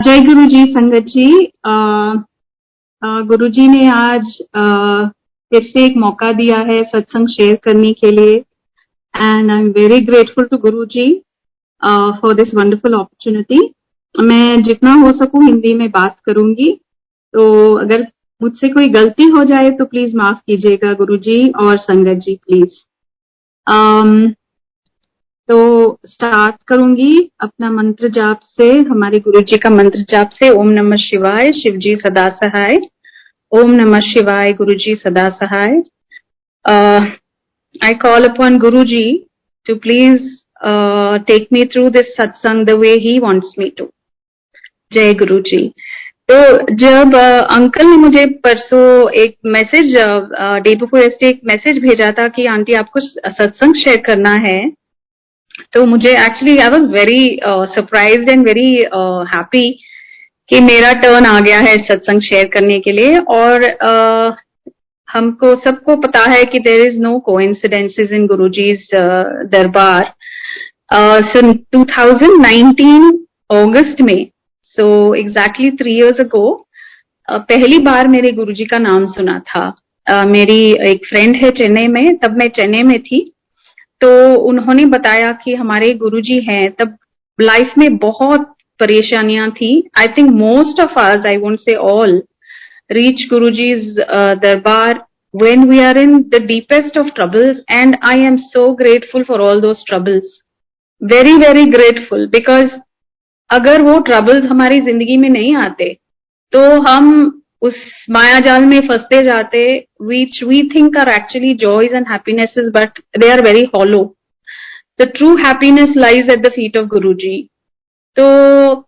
जय गुरु जी। संगत जी, गुरु जी ने आज फिर से एक मौका दिया है सत्संग शेयर करने के लिए, and I am very grateful to guru ji for this wonderful opportunity. मैं जितना हो सकूं हिंदी में बात करूंगी, तो अगर मुझसे कोई गलती हो जाए तो प्लीज माफ कीजिएगा गुरु जी और संगत जी प्लीज। तो स्टार्ट करूंगी अपना मंत्र जाप से, हमारे गुरु जी का मंत्र जाप से। ओम नमः शिवाय, शिव जी सदा सहाय। ओम नमः शिवाय, गुरु जी सदा सहाय। I call upon Guruji to please take me through this satsang the way he wants me to. जय गुरु जी। तो जब अंकल ने मुझे परसों एक मैसेज, डे बिफोर यस्टरडे एक मैसेज भेजा था कि आंटी आपको सत्संग शेयर करना है, तो मुझे actually I was very surprised and very happy कि मेरा टर्न आ गया है सत्संग शेयर करने के लिए। और हमको सबको पता है कि देयर इज नो कोइंसिडेंसेस इन गुरुजी's दरबार। सन 2019 अगस्त में, सो एग्जैक्टली 3 years ago, पहली बार मेरे गुरुजी का नाम सुना था। मेरी एक फ्रेंड है चेन्नई में, तब मैं चेन्नई में थी, तो उन्होंने बताया कि हमारे गुरुजी हैं। तब लाइफ में बहुत परेशानियां थी। I think most of us, I won't say all, reach Guruji's darbar when we are in the deepest of troubles, and I am so grateful for all those troubles, very very grateful, because अगर वो troubles हमारी जिंदगी में नहीं आते तो हम उस माया जाल में फंसते जाते, which we think are actually joys and happinesses, but they are very hollow. The true happiness lies at the feet of Guruji. तो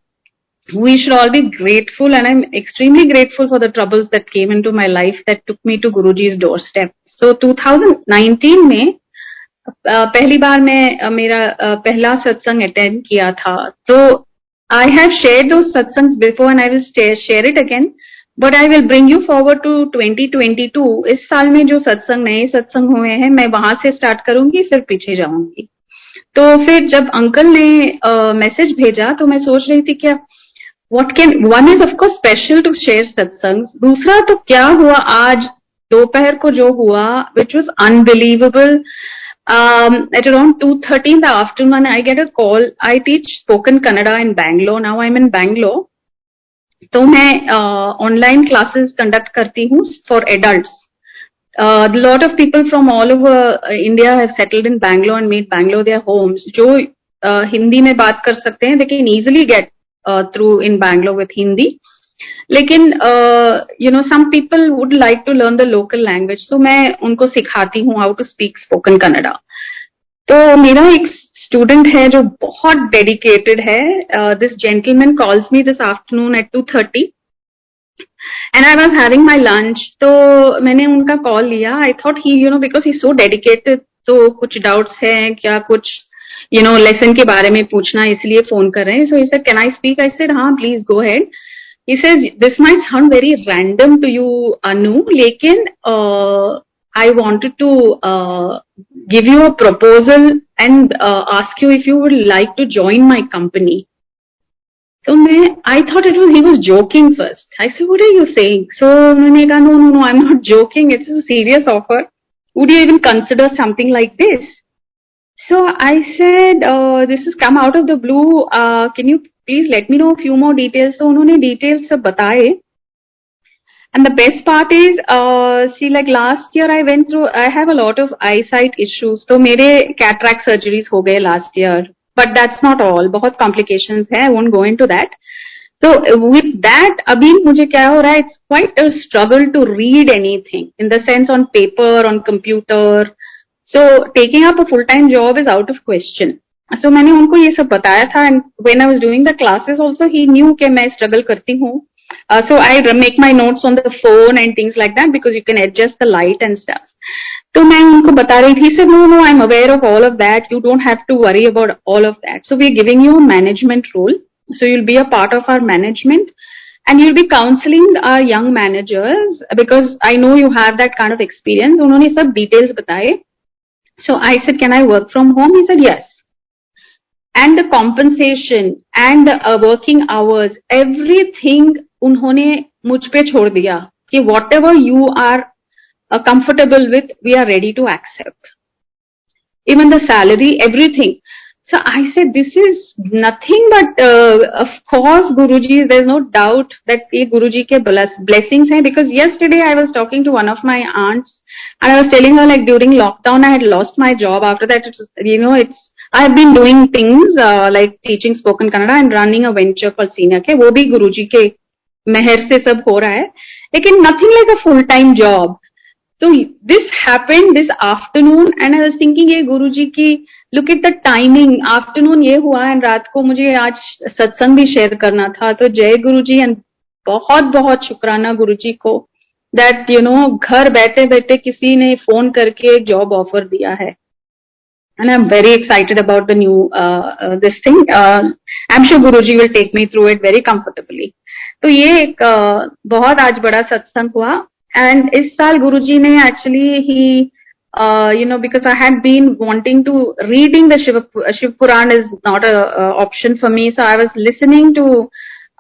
we should all be grateful, and I'm extremely grateful for the troubles that came into my life that took me to Guruji's doorstep. So 2019 में पहली बार मैं मेरा पहला सत्संग attend किया था। तो I have shared those satsangs before and I will share it again, but I will bring you forward to 2022. इस साल में जो सत्संग नए सत्संग हुए हैं, मैं वहां से स्टार्ट करूंगी, फिर पीछे जाऊंगी। तो फिर जब अंकल ने मैसेज भेजा तो मैं सोच रही थी क्या one is of course special to share satsangs, दूसरा तो क्या हुआ आज दोपहर को जो हुआ, which was unbelievable. At around 2:30 in the afternoon I get a call. I teach spoken Kannada in Bangalore. Now I'm in Bangalore. तो मैं ऑनलाइन क्लासेस कंडक्ट करती हूँ for adults. Lot of people from all over India have settled in Bangalore and made Bangalore their homes. जो हिंदी में बात कर सकते हैं, they can easily get through in Bangalore with Hindi. लेकिन some people would like to learn the local language, so मैं उनको सिखाती हूँ how to speak spoken Kannada. तो मेरा एक स्टूडेंट है जो बहुत डेडिकेटेड है. This gentleman calls me this afternoon at 2:30 and I was having my lunch. तो मैंने उनका कॉल लिया. I thought he, because he's so dedicated, तो कुछ डाउट्स हैं क्या, कुछ लेसन के बारे में पूछना, इसलिए फोन कर रहे हैं. So he said, can I speak? I said, हाँ, please go ahead. He says, this might sound very random to you, Anu, लेकिन I wanted to give you a proposal and ask you if you would like to join my company. So I thought he was joking first. I said, what are you saying? So उन्होंने कहा, no, I'm not joking. It's a serious offer. Would you even consider something like this? So I said, this has come out of the blue. Can you please let me know a few more details? So उन्होंने details सब बताए. And the best part is, see, like last year I have a lot of eyesight issues. तो मेरे cataract surgeries हो गए last year. But that's not all. बहुत complications है. I won't go into that. So with that, अभी मुझे क्या हो रहा है? It's quite a struggle to read anything, in the sense on paper, on computer. So taking up a full-time job is out of question. So मैंने उनको ये सब बताया था, and when I was doing the classes also, he knew कि मैं struggle करती हूँ. So I make my notes on the phone and things like that, because you can adjust the light and stuff. तो मैं उनको बता रही थी. He said, no, I'm aware of all of that. You don't have to worry about all of that. So we're giving you a management role. So you'll be a part of our management. And you'll be counseling our young managers, because I know you have that kind of experience. उन्होंने सब details बताए. So I said, can I work from home? He said, yes. and the compensation and the working hours, everything उन्होंने मुझ पे छोड़ दिया कि whatever you are comfortable with, we are ready to accept. Even the salary, everything. So I said, this is nothing but, of course, Guruji, there's no doubt that ye Guruji ke blessings hai, because yesterday I was talking to one of my aunts and I was telling her, like, during lockdown, I had lost my job. After that, I have been doing things like teaching spoken Kannada and running a venture called Senior Ke, wo bhi Guruji ke meher se sab ho raha hai, lekin nothing like a full-time job. So this happened this afternoon and I was thinking, ये गुरुजी की, look at the timing, afternoon ये हुआ and रात को मुझे आज सत्संग भी शेयर करना था. तो जय गुरुजी and बहुत बहुत शुक्राना गुरुजी को that घर बैठे बैठे किसी ने फोन करके एक जॉब ऑफर दिया है. And I'm very excited about the new this thing. I'm sure Guruji will take me through it very comfortably. तो ये एक बहुत आज बड़ा सत्संग हुआ. And इस साल गुरुजी ने actually he because I had been wanting to reading the Shiv Puran is not a option for me, so I was listening to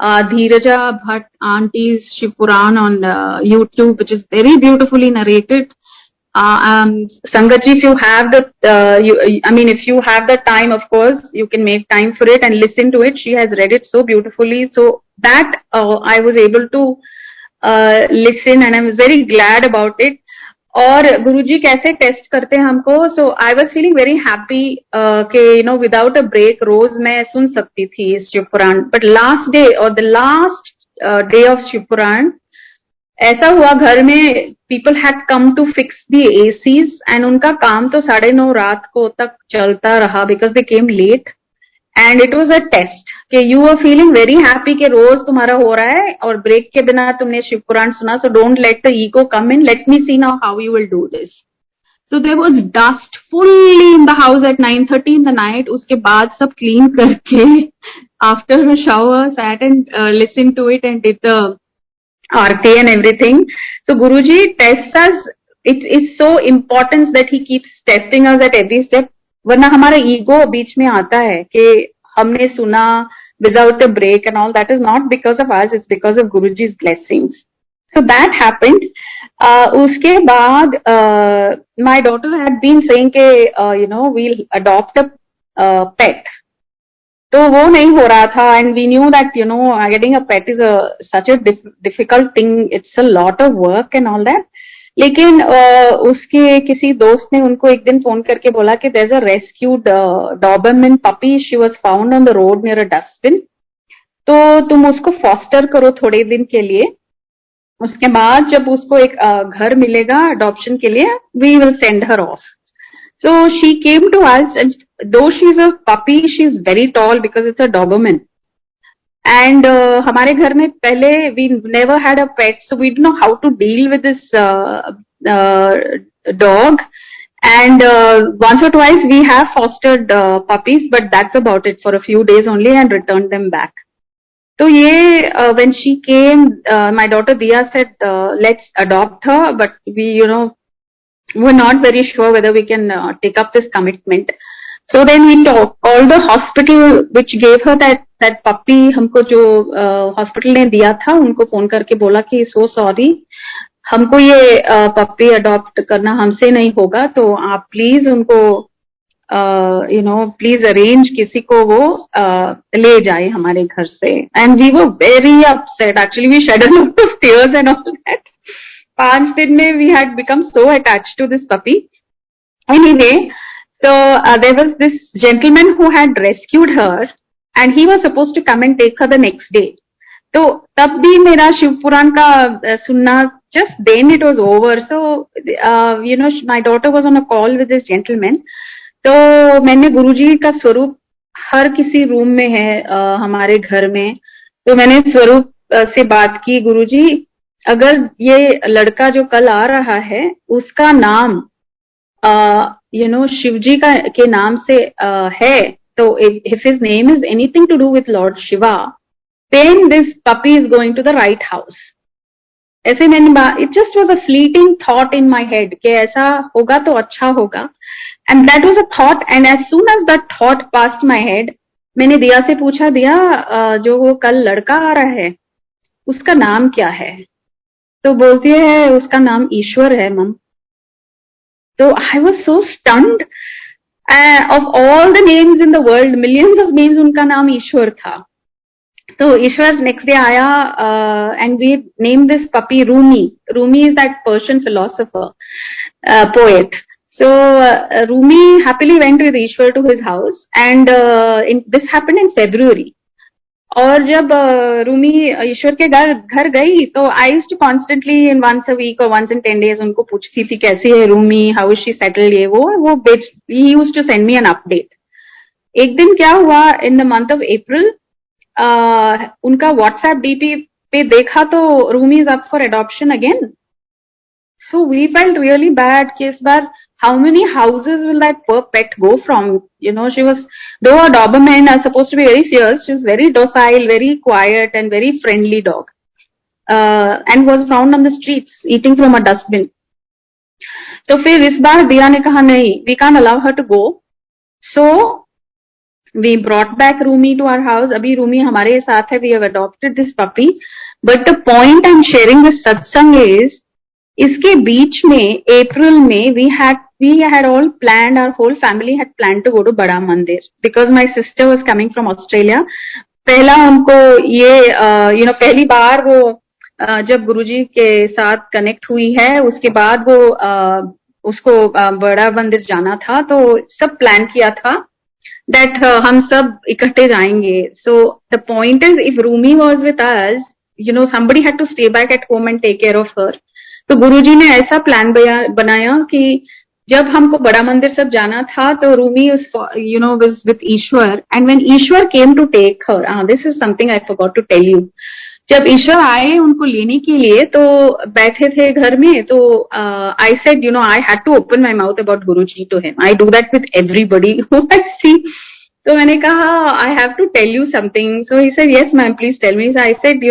Dheeraja Bhatt auntie's Shiv Puran on YouTube, which is very beautifully narrated. Sangatji, if you have if you have the time, of course, you can make time for it and listen to it. She has read it so beautifully, so that I was able to listen and I was very glad about it. और गुरुजी कैसे test करते हैं हमको, so I was feeling very happy कि without a break रोज मैं सुन सकती थी इस Shiv Puran. But last day और the last day of Shiv Puran ऐसा हुआ, घर में people had come to fix the ACs and उनका काम तो 9:30 रात को तक चलता रहा because they came late and it was a test कि you are feeling very happy कि रोज तुम्हारा हो रहा है और ब्रेक के बिना तुमने शिव पुराण सुना, so don't let the ego come in, let me see now how you will do this. So there was dust fully in the house at 9:30 in the night. उसके बाद सब क्लीन करके after a shower sat and listen to it and did the aarti and everything. So Guruji test us. It's so important that he keeps testing us at every step, वरना हमारा ego बीच में आता है कि हमने सुना without a break and all. That is not because of us, it's because of Guruji's blessings. So that happened. Uske baad my daughter had been saying ke we'll adopt a pet. तो वो नहीं हो रहा था and we knew that getting a pet is such a difficult thing. It's a lot of work and all that. लेकिन उसके किसी दोस्त ने उनको एक दिन फोन करके बोला कि there's a rescued Doberman puppy. She was found on the road near a dustbin. तो तुम उसको फॉस्टर करो थोड़े दिन के लिए, उसके बाद जब उसको एक घर मिलेगा अडॉप्शन के लिए, we will send her off. So she came to us and though she's a puppy, she's very tall because it's a Doberman. And हमारे घर में पहले we never had a pet, so we didn't know how to deal with this dog. And once or twice we have fostered puppies, but that's about it, for a few days only, and returned them back. So ये when she came, my daughter Dia said, let's adopt her, but we we're not very sure whether we can take up this commitment. So then we called the hospital which gave her that puppy. हमको जो hospital ने दिया था उनको phone करके बोला कि so sorry, हमको ये पप्पी अडॉप्ट करना हमसे नहीं होगा, तो आप प्लीज उनको प्लीज अरेंज किसी को वो ले जाए हमारे घर से. And we were very upset, actually we shed a lot of tears and all that. 5 दिन में we had become so attached to this puppy. Anyway, so there was this gentleman who had rescued her and he was supposed to come and take her the next day. तो तब भी मेरा शिव पुराण का सुनना, just then it was over. So my daughter was on a call with this gentleman. तो मैंने गुरुजी का स्वरूप हर किसी रूम में है हमारे घर में, तो मैंने स्वरूप से बात की, गुरुजी अगर ये लड़का जो कल आ रहा है उसका नाम शिवजी का के नाम से है, तो if his name is anything to do with Lord Shiva, then this puppy is going to the right house. ऐसे मैंने it just was a fleeting thought in my head कि ऐसा होगा तो अच्छा होगा. And that was a thought, and as soon as that thought passed my head, मैंने दिया से पूछा, दिया जो वो कल लड़का आ रहा है उसका नाम क्या है? तो बोलती है उसका नाम ईश्वर है मम। तो I was so stunned, of all the names in the world, millions of names, उनका नाम ईश्वर था। तो ईश्वर नेक्स्ट डे आया, and we name this puppy Rumi. Rumi is that Persian philosopher, poet. So Rumi happily went with Ishwar to his house, and this happened in February. और जब रूमी ईश्वर के घर गई तो I used to constantly in once a week और once in 10 days उनको पूछती थी कैसी है Rumi, how is she settled, ये वो ही used to send me an update. एक दिन क्या हुआ, in the month of April, उनका व्हाट्सएप डीपी पे देखा तो Rumi is up for adoption again. So we felt really bad कि इस बार how many houses will that poor pet go from? You know, she was, though a Doberman are supposed to be very fierce, she was very docile, very quiet and very friendly dog, and was found on the streets eating from a dustbin. तो फिर इस बार दिया ने कहा नहीं, we can't allow her to go. So we brought back Rumi to our house. अभी रूमी हमारे साथ है, we have adopted this puppy. But the point I'm sharing this satsang is, इसके बीच में अप्रैल में we had all planned, our whole family had planned to go to बड़ा मंदिर because my sister was coming from Australia. पहला उनको ये पहली बार वो जब गुरुजी के साथ कनेक्ट हुई है, उसके बाद वो उसको बड़ा मंदिर जाना था, तो सब प्लान किया था दैट हम सब इकट्ठे जाएंगे. So the point is, if Rumi was with us, somebody had to stay back at home and take care of her. तो गुरुजी ने ऐसा प्लान बनाया कि जब हमको बड़ा मंदिर सब जाना था तो Rumi was with Ishwar, and when Ishwar came to take her, this is something I forgot to tell you. जब ईश्वर आए उनको लेने के लिए तो बैठे थे घर में, तो I said I had to open my mouth about Guruji to him. I do that with everybody who I see. तो मैंने कहा I have to tell you something. So he said yes ma'am please tell me. I said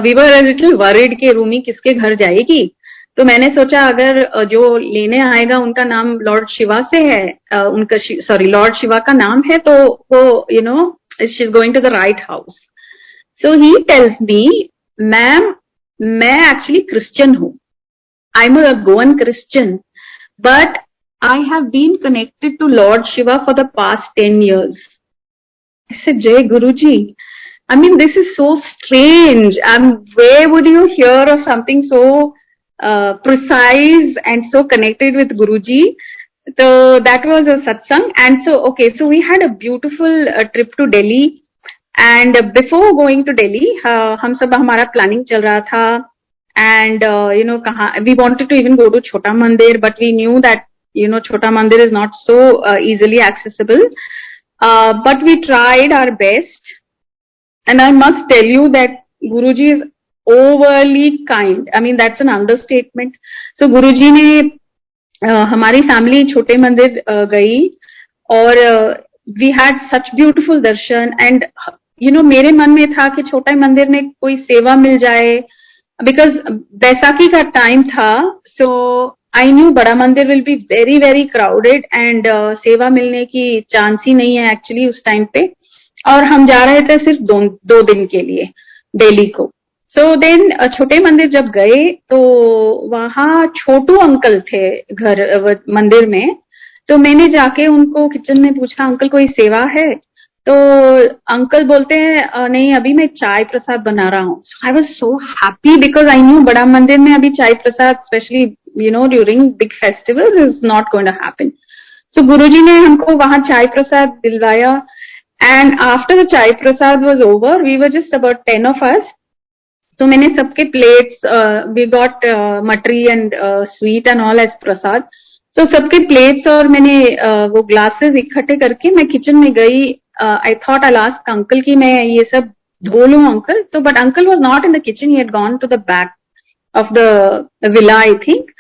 we were a little worried कि रूमी किसके घर जाएगी. तो मैंने सोचा अगर जो लेने आएगा उनका नाम लॉर्ड शिवा से है, उनका लॉर्ड शिवा का नाम है, तो वो she is going to the right house. So he tells me, ma'am मैं एक्चुअली क्रिश्चियन हूँ, I am a Goan Christian, but I have been connected to Lord Shiva for the past 10 years. I said, Jai Guruji, I mean, this is so strange. Where would you hear of something so precise and so connected with Guruji? So that was a satsang. And so we had a beautiful trip to Delhi. And before going to Delhi, हम सब हमारा planning चल रहा था. And we wanted to even go to Chota Mandir, but we knew that Chota Mandir is not so easily accessible. But we tried our best. And I must tell you that Guruji is overly kind. I mean, that's an understatement. So Guruji ने हमारी family छोटे मंदिर गई, और we had such beautiful Darshan. And मेरे मन में था कि छोटे मंदिर में कोई सेवा मिल जाए, because बैसाखी का टाइम था. So I knew बड़ा मंदिर will be very very crowded, and सेवा मिलने की चांस ही नहीं है एक्चुअली उस टाइम पे. और हम जा रहे थे सिर्फ 2 दिन के लिए दिल्ली को. सो देन छोटे मंदिर जब गए तो वहां छोटू अंकल थे घर मंदिर में. तो मैंने जाके उनको किचन में पूछा, अंकल कोई सेवा है? तो अंकल बोलते हैं नहीं, अभी मैं चाय प्रसाद बना रहा हूँ. I was so happy because I knew बड़ा मंदिर में अभी चाय प्रसाद specially during big festivals is not going to happen. So Guruji ने हमको वहां चाय प्रसाद दिलवाया. And after the chai prasad was over, we were just about 10 of us. So मैंने सबके plates, we got matri and sweet and all as prasad. So सबके plates और मैंने वो glasses इकट्ठे करके मैं kitchen में गई. I thought I'll ask uncle कि मैं ये सब धो लूं uncle. तो but uncle was not in the kitchen. He had gone to the back of the villa, I think.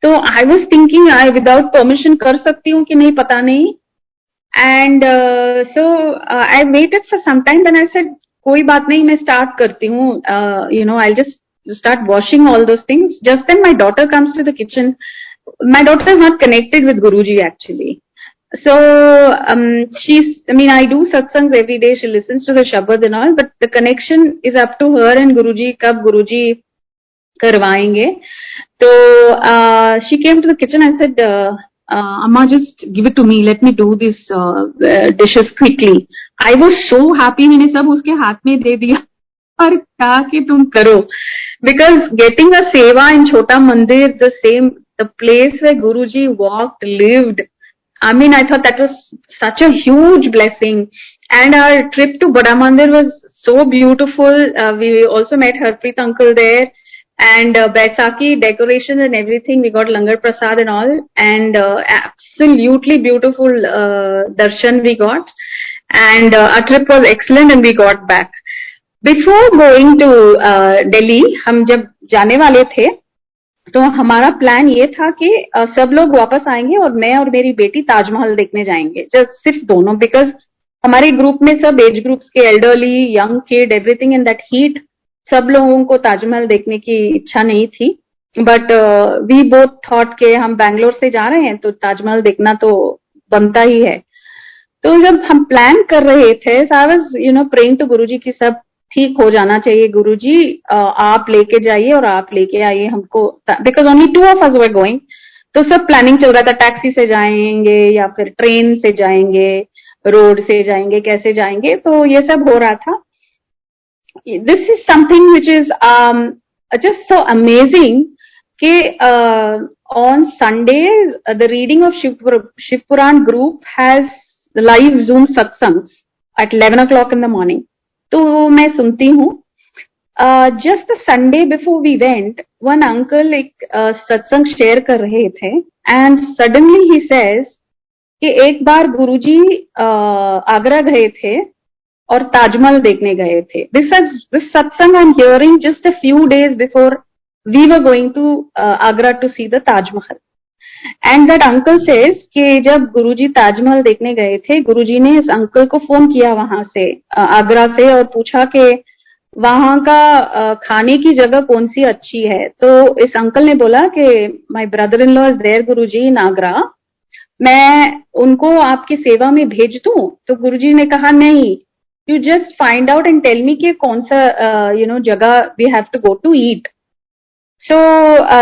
तो I was thinking I without permission कर सकती हूँ कि नहीं, पता नहीं. And so I waited for some time. Then I said, कोई बात नहीं, मैं start करती हूँ. I'll just start washing all those things. Just then my daughter comes to the kitchen. My daughter is not connected with Guruji actually. So I do satsangs every day. She listens to the Shabad and all, but the connection is up to her and Guruji. Kab Guruji करवाएंगे. So she came to the kitchen. I said, Amma, just give it to me. Let me do these dishes quickly. I was so happy. मैंने सब उसके हाथ में दे दिया और कहा कि तुम करो. Because getting a seva in Chota Mandir, the place where Guruji walked, lived, I thought that was such a huge blessing. And our trip to Bada Mandir was so beautiful. We also met Harpreet uncle there. And Baisakhi decorations and everything. We got Langar Prasad and all. And absolutely beautiful darshan we got. And our trip was excellent and we got back. Before going to Delhi, हम जब जाने वाले थे, तो हमारा plan ये था कि सब लोग वापस आएंगे और मैं और मेरी बेटी ताजमहल देखने जाएंगे, सिर्फ दोनों, बिकॉज हमारे ग्रुप में सब एज ग्रुप्स के, elderly, young kid, everything in that heat, सब लोगों को ताजमहल देखने की इच्छा नहीं थी. बट वी बोथ थॉट के हम बैंगलोर से जा रहे हैं तो ताजमहल देखना तो बनता ही है. तो जब हम प्लान कर रहे थे, आई वाज प्रेइंग टू गुरुजी की सब ठीक हो जाना चाहिए गुरुजी, आप लेके जाइए और आप लेके आइए हमको, because only 2 of us were going. तो सब प्लानिंग चल रहा था, टैक्सी से जाएंगे या फिर ट्रेन से जाएंगे, रोड से जाएंगे, कैसे जाएंगे, तो ये सब हो रहा था. This is something which is just so amazing कि on Sundays the reading of Shiv Puran group has live Zoom satsangs at 11 o'clock in the morning. तो मैं सुनती हूँ. Just the Sunday before we went, one uncle एक सत्संग share कर रहे थे and suddenly he says कि एक बार गुरुजी आगरा गए थे और ताजमहल देखने गए थे. This satsang I'm hearing just a few days before we were going to Agra to see the Taj Mahal. And that uncle says कि जब गुरुजी ताजमहल देखने गए थे, गुरुजी ने इस अंकल को फोन किया वहां से, आगरा से, और पूछा कि वहां का खाने की जगह कौन सी अच्छी है. तो इस अंकल ने बोला कि my brother in law is there Guruji in Agra, मैं उनको आपकी सेवा में भेज दूं. तो गुरुजी ने कहा नहीं, you just find out and tell me कि कौन सा जगह we have to go to eat. So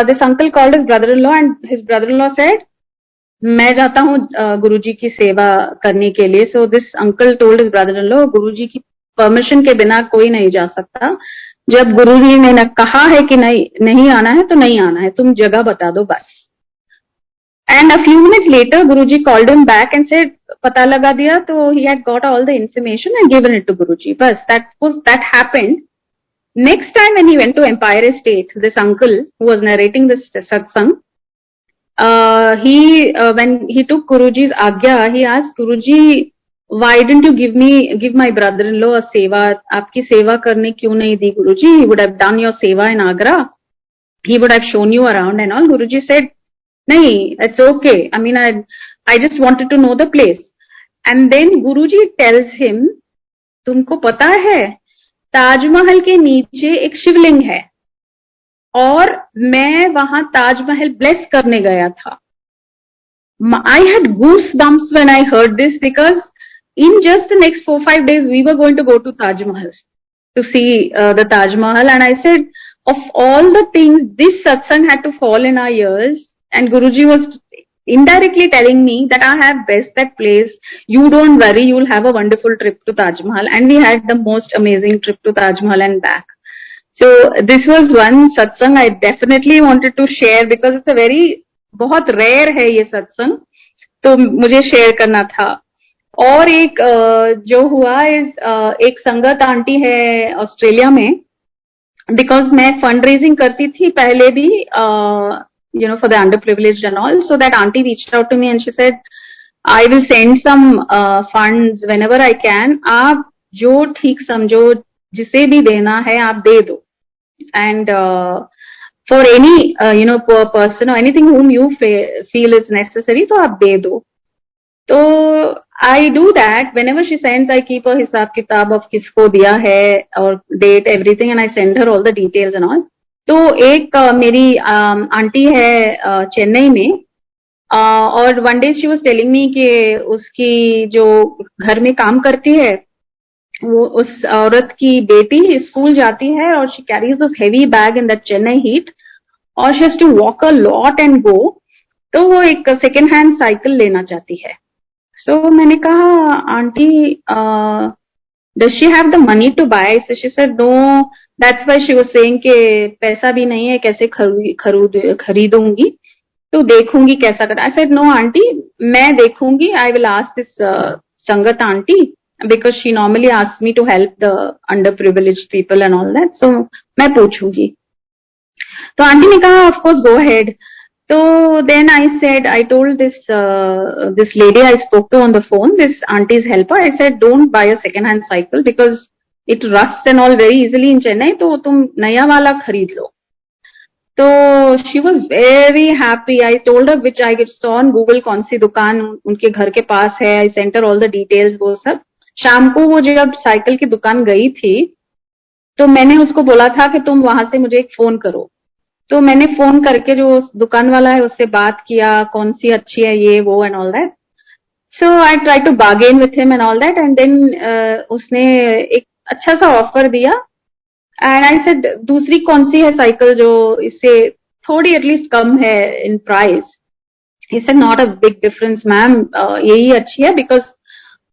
this uncle called his brother-in-law and his brother-in-law said, मैं जाता हूँ गुरुजी की सेवा करने के लिए. So this uncle told his brother-in-law, गुरुजी की परमिशन के बिना कोई नहीं जा सकता. जब गुरुजी ने कहा है कि नहीं आना है तो नहीं आना है, तुम जगह बता दो बस. And a few minutes later, Guruji called him back and said, पता लगा दिया. तो he had got all the information and given it to Guruji. बस that happened. Next time when he went to Empire State, this uncle who was narrating this satsang, when he took Guruji's agya, he asked Guruji, why didn't you give my brother-in-law a seva? आपकी सेवा करने क्यों नहीं दी Guruji? He would have done your seva in Agra. He would have shown you around and all. Guruji said, nahi, it's okay. I just wanted to know the place. And then Guruji tells him, तुमको पता है ताजमहल के नीचे एक शिवलिंग है और मैं वहां ताजमहल ब्लेस करने गया था. I had goosebumps when I heard this because in just the next 4-5 days we were going to go to Taj Mahal to see the Taj Mahal, and I said, of all the things, this satsang had to fall in our ears, and Guruji was indirectly telling me that I have best that place, you don't worry, you'll have a wonderful trip to Taj Mahal. And we had the most amazing trip to Taj Mahal and back. So this was one satsang I definitely wanted to share because it's a very बहुत rare है ये सत्संग, तो मुझे share करना था. और एक जो हुआ एक संगत आंटी है ऑस्ट्रेलिया में, बिकॉज मैं फंड रेजिंग करती थी पहले भी for the underprivileged and all, so that auntie reached out to me and she said, I will send some funds whenever I can, आप जो ठीक समझो, जिसे भी देना है आप दे दो. And for any poor person or anything whom you feel is necessary, तो आप दे दो. तो I do that. Whenever she sends, I keep a हिसाब किताब of किसको दिया है और date, everything, and I send her all the details and all. तो एक मेरी आंटी है चेन्नई में, और one day she was telling me कि उसकी जो घर में काम करती है, वो उस औरत की बेटी स्कूल जाती है और she carries this heavy bag in the Chennai heat और she has to walk a lot and go, तो वो एक सेकेंड हैंड साइकिल लेना चाहती है. सो मैंने कहा aunty does she have the money to buy? So she said no, that's why she was saying कि पैसा भी नहीं है, कैसे खरीदूंगी, तो देखूंगी कैसा करता. I said no aunty, मैं देखूंगी, I will ask this संगत aunty because she normally asks me to help the underprivileged people and all that, so मैं पूछूंगी. तो आंटी ने कहा of course go ahead. So then I told this lady I spoke to on the phone, this auntie's helper, I said don't buy a second hand cycle because it rusts and all very easily in Chennai, तो तुम नया वाला खरीद लो. तो she was very happy. I told her which I saw on Google कौन सी दुकान उनके घर के पास है. I sent her all the details, वो सब. शाम को वो जब साइकिल की दुकान गई थी तो मैंने उसको बोला था कि तुम वहां से मुझे एक फोन करो. तो मैंने फोन करके जो दुकान वाला है उससे बात किया, कौन सी अच्छी है ये वो and all that. So I try to bargain with him and all that and then उसने एक अच्छा सा ऑफर दिया एंड आई सेड दूसरी कौन सी है साइकिल जो इससे थोड़ी एटलीस्ट कम है in price. He said not a big difference ma'am, यही अच्छी है बिकॉज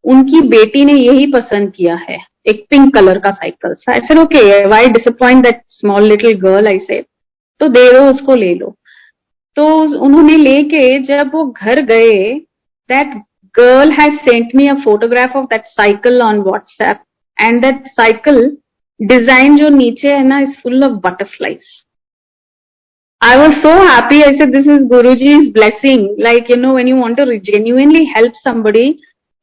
उनकी बेटी ने यही पसंद किया है, एक पिंक कलर का cycle. I said okay, why disappoint that small little girl, I said तो दे दो उसको, ले लो. तो उन्होंने लेके जब वो घर गए, that girl has sent me a photograph of that cycle on WhatsApp and that cycle design जो नीचे है ना is full of butterflies. I was so happy. I said, this is Guruji's blessing. Like, you know, when you want to genuinely help somebody,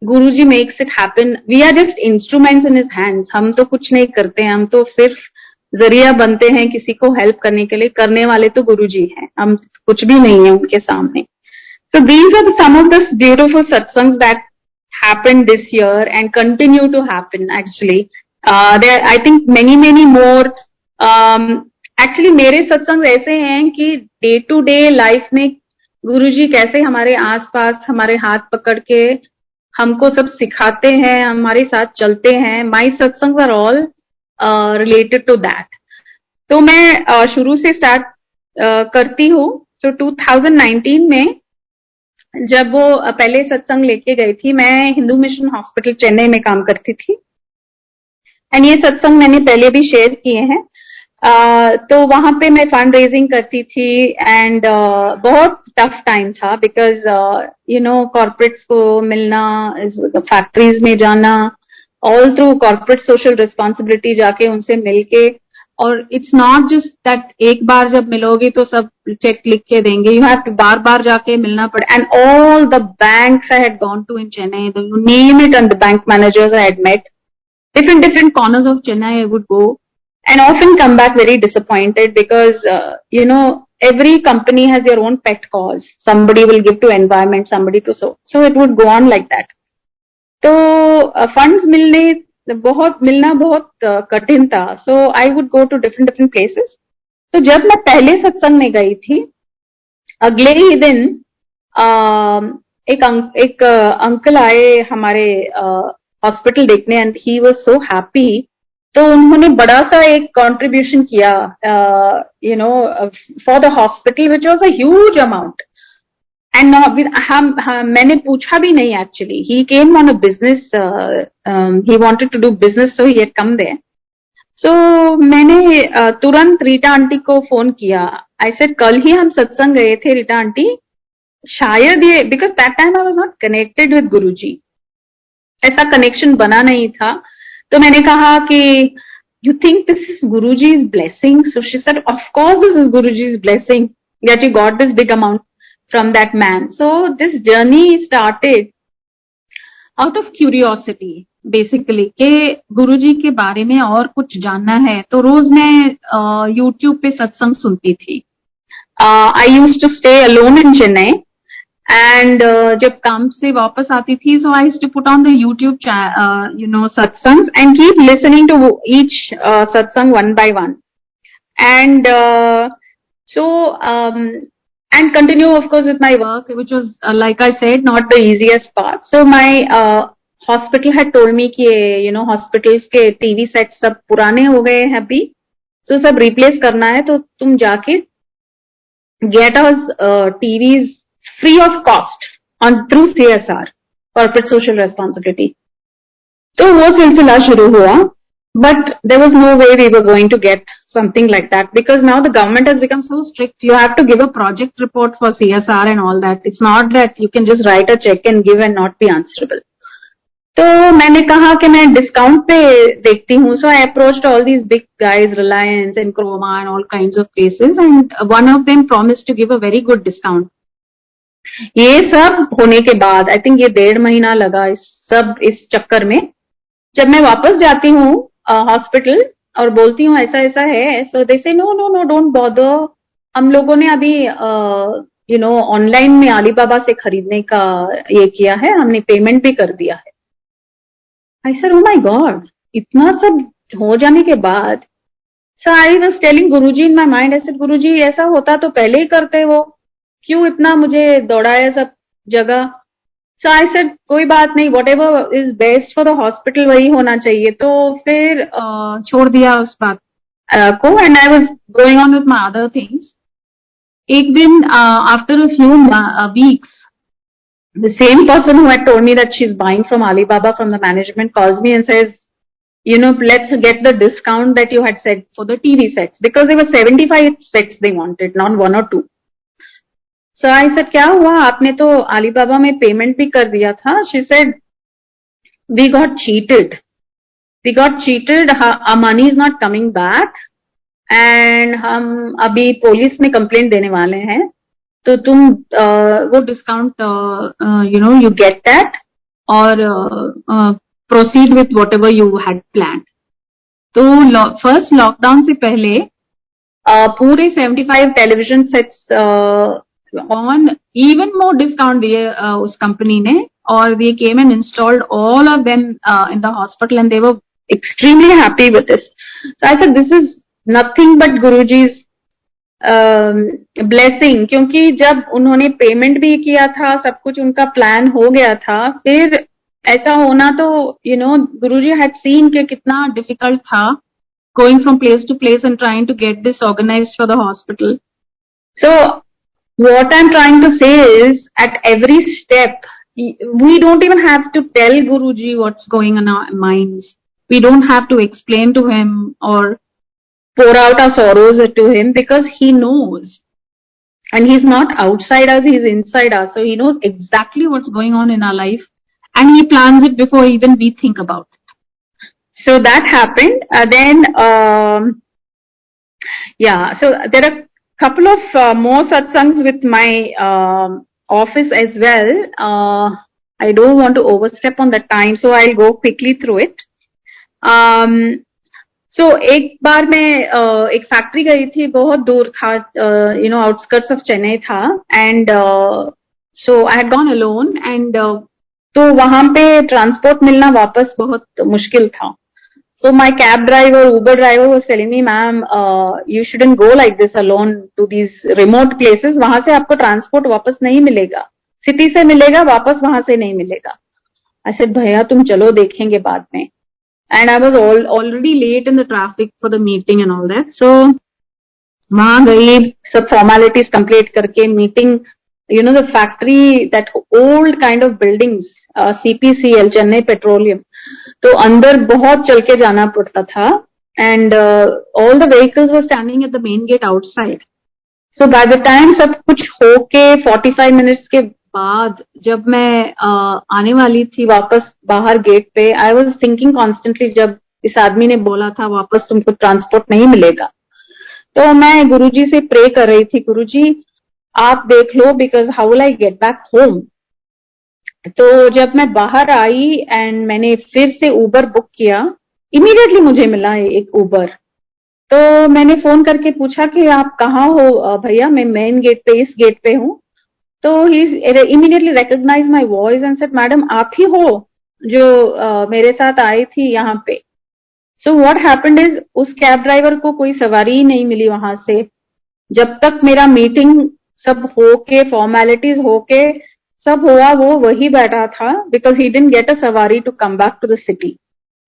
Guruji makes it happen. We are just instruments in his hands. हम तो कुछ नहीं करते हैं, हम तो सिर्फ जरिया बनते हैं किसी को हेल्प करने के लिए. करने वाले तो गुरुजी हैं, हम कुछ भी नहीं है उनके सामने. So these are some of the beautiful satsangs that happened this year and continue to happen actually. There I think many more. Actually मेरे सत्संग ऐसे हैं कि डे टू डे लाइफ में गुरुजी कैसे हमारे आसपास हमारे हाथ पकड़ के हमको सब सिखाते हैं, हमारे साथ चलते हैं. My satsang are all related to that. तो मैं शुरू से स्टार्ट करती हूँ. सो 2019 में जब वो पहले सत्संग लेके गई थी, मैं हिंदू मिशन हॉस्पिटल चेन्नई में काम करती थी एंड ये सत्संग मैंने पहले भी शेयर किए हैं. तो वहां पे मैं फंड रेजिंग करती थी एंड बहुत टफ टाइम था बिकॉज यू नो कॉर्पोरेट्स को मिलना, फैक्ट्रीज में जाना, all through corporate social responsibility जाके उनसे मिलके. और इट्स नॉट जस्ट दैट एक बार जब मिलोगे तो सब चेक लिख के देंगे, यू हैव टू बार बार जाके मिलना पड़े. And all the banks I had gone to in Chennai, you name it, and the bank managers I had met. different corners of Chennai I would go and often come back very disappointed because you know every company has their own pet cause. Somebody will give to environment, somebody to so it would go on like that. तो funds मिलना बहुत कठिन था. So I would go to different places. तो जब मैं पहले सत्संग में गई थी, अगले ही दिन एक अंकल आए हमारे हॉस्पिटल देखने and he was so happy. तो उन्होंने बड़ा सा एक कंट्रीब्यूशन किया you know for the hospital which was a huge amount. And मैंने पूछा भी नहीं actually. He came on a business, he wanted to do business, so he had come there. सो मैंने तुरंत रीटा आंटी को फोन किया. आई सेड कल ही हम सत्संग गए थे रीटा आंटी, शायद ये, because that time I was not connected with Guruji, ऐसा कनेक्शन बना नहीं था. तो मैंने कहा कि you think this is Guruji's blessing? So she said, of course this is Guruji's blessing that you got this big amount from that man. So this journey started out of curiosity basically कि गुरुजी के बारे में और कुछ जानना है. तो रोज मैं YouTube पे सत्संग सुनती थी. I used to stay alone in Chennai and जब काम से वापस आती थी, so I used to put on the YouTube you know satsangs and keep listening to each satsang one by one. And so and continue of course with my work, which was like I said, not the easiest part. So my hospital had told me कि hospitals के TV sets सब पुराने हो गए हैं अभी, so सब replace करना है, तो तुम जाके get us TVs free of cost on through CSR, corporate social responsibility. तो वो सिलसिला शुरू हुआ, but there was no way we were going to get something like that because now the government has become so strict. You have to give a project report for CSR and all that. It's not that you can just write a check and give and not be answerable. तो मैंने कहा कि मैं discount पे देखती हूँ. So I approached all these big guys, Reliance and Croma and all kinds of places, and one of them promised to give a very good discount. ये सब होने के बाद आई थिंक ये 1.5 महीना लगा इस चक्कर में. जब मैं वापस जाती हूँ हॉस्पिटल और बोलती हूँ ऐसा ऐसा है, so they say no no no don't bother, हम लोगों ने अभी ऑनलाइन में अलीबाबा से खरीदने का ये किया है, हमने पेमेंट भी कर दिया है. I said oh my God, इतना सब हो जाने के बाद. So I was telling Guruji in my mind, I said Guruji ऐसा होता तो पहले ही करते, वो क्यों इतना मुझे दौड़ाया सब जगह. So I said कोई बात नहीं, whatever is best for the hospital वही होना चाहिए. तो फिर छोड़ दिया उस बात को, and I was going on with my other things. एक दिन after a few weeks, the same person who had told me that she's buying from Alibaba from the management calls me and says, let's get the discount that you had said for the TV sets, because there were 75 sets they wanted, not 1 or 2. So I said, क्या हुआ, आपने तो Alibaba में payment भी कर दिया था. She said, we got cheated. Our money is not coming back, and हम अभी पुलिस में कंप्लेंट देने वाले हैं. तो तुम वो डिस्काउंट you get that और proceed with whatever you had planned. तो फर्स्ट लॉकडाउन से पहले पूरे 75 television sets on even more discount दिए उस कंपनी ने, और they came and installed all of them in the hospital and they were extremely happy with this. So I said this is nothing but Guruji's blessing, क्योंकि जब उन्होंने payment भी किया था, सब कुछ उनका प्लान हो गया था, फिर ऐसा होना तो Guruji had seen कि कितना डिफिकल्ट था going from place to place and trying to get this organized for the hospital. So what I'm trying to say is, at every step, we don't even have to tell Guruji what's going on in our minds. We don't have to explain to him or pour out our sorrows to him, because he knows. And he's not outside us, he's inside us. So he knows exactly what's going on in our life, and he plans it before even we think about it. So that happened. So there are couple of more satsangs with my office as well. I don't want to overstep on the time, so I'll go quickly through it. So एक बार मैं एक factory गई थी, बहुत दूर था, outskirts of Chennai था, and so I had gone alone, and तो वहां पे ट्रांसपोर्ट मिलना वापस बहुत मुश्किल था. So my cab driver, Uber driver was telling me, ma'am, you shouldn't go like this alone to these remote places. वहां से आपको ट्रांसपोर्ट वापस नहीं मिलेगा, सिटी से मिलेगा, वापस वहां से नहीं मिलेगा. I said, भैया तुम चलो, देखेंगे बाद में. And I was already late in the traffic for the meeting and all that. So वहां गई, सब formalities complete करके meeting, the factory, that old kind of buildings, CPCL, Chennai Petroleum. तो अंदर बहुत चल के जाना पड़ता था, and all the vehicles were standing at the main gate outside. So by the time सब कुछ होके 45 minutes के बाद जब मैं आने वाली थी वापस बाहर गेट पे, I was thinking constantly, जब इस आदमी ने बोला था वापस तुमको ट्रांसपोर्ट नहीं मिलेगा, तो मैं गुरुजी से प्रे कर रही थी, गुरुजी आप देख लो, because how will I get back home. तो जब मैं बाहर आई एंड मैंने फिर से उबर बुक किया, इमीडिएटली मुझे मिला एक उबर. तो मैंने फोन करके पूछा कि आप कहाँ हो भैया, मैं मेन गेट पे, इस गेट पे हूँ. तो he immediately recognise my voice and said, madam आप ही हो जो मेरे साथ आई थी यहाँ पे. सो व्हाट हैपेंड इज, उस कैब ड्राइवर को कोई सवारी ही नहीं मिली वहां से, जब तक मेरा मीटिंग सब होके, फॉर्मेलिटीज होके, सब हुआ, वो वही बैठा था because he didn't get a सवारी to come back to the city.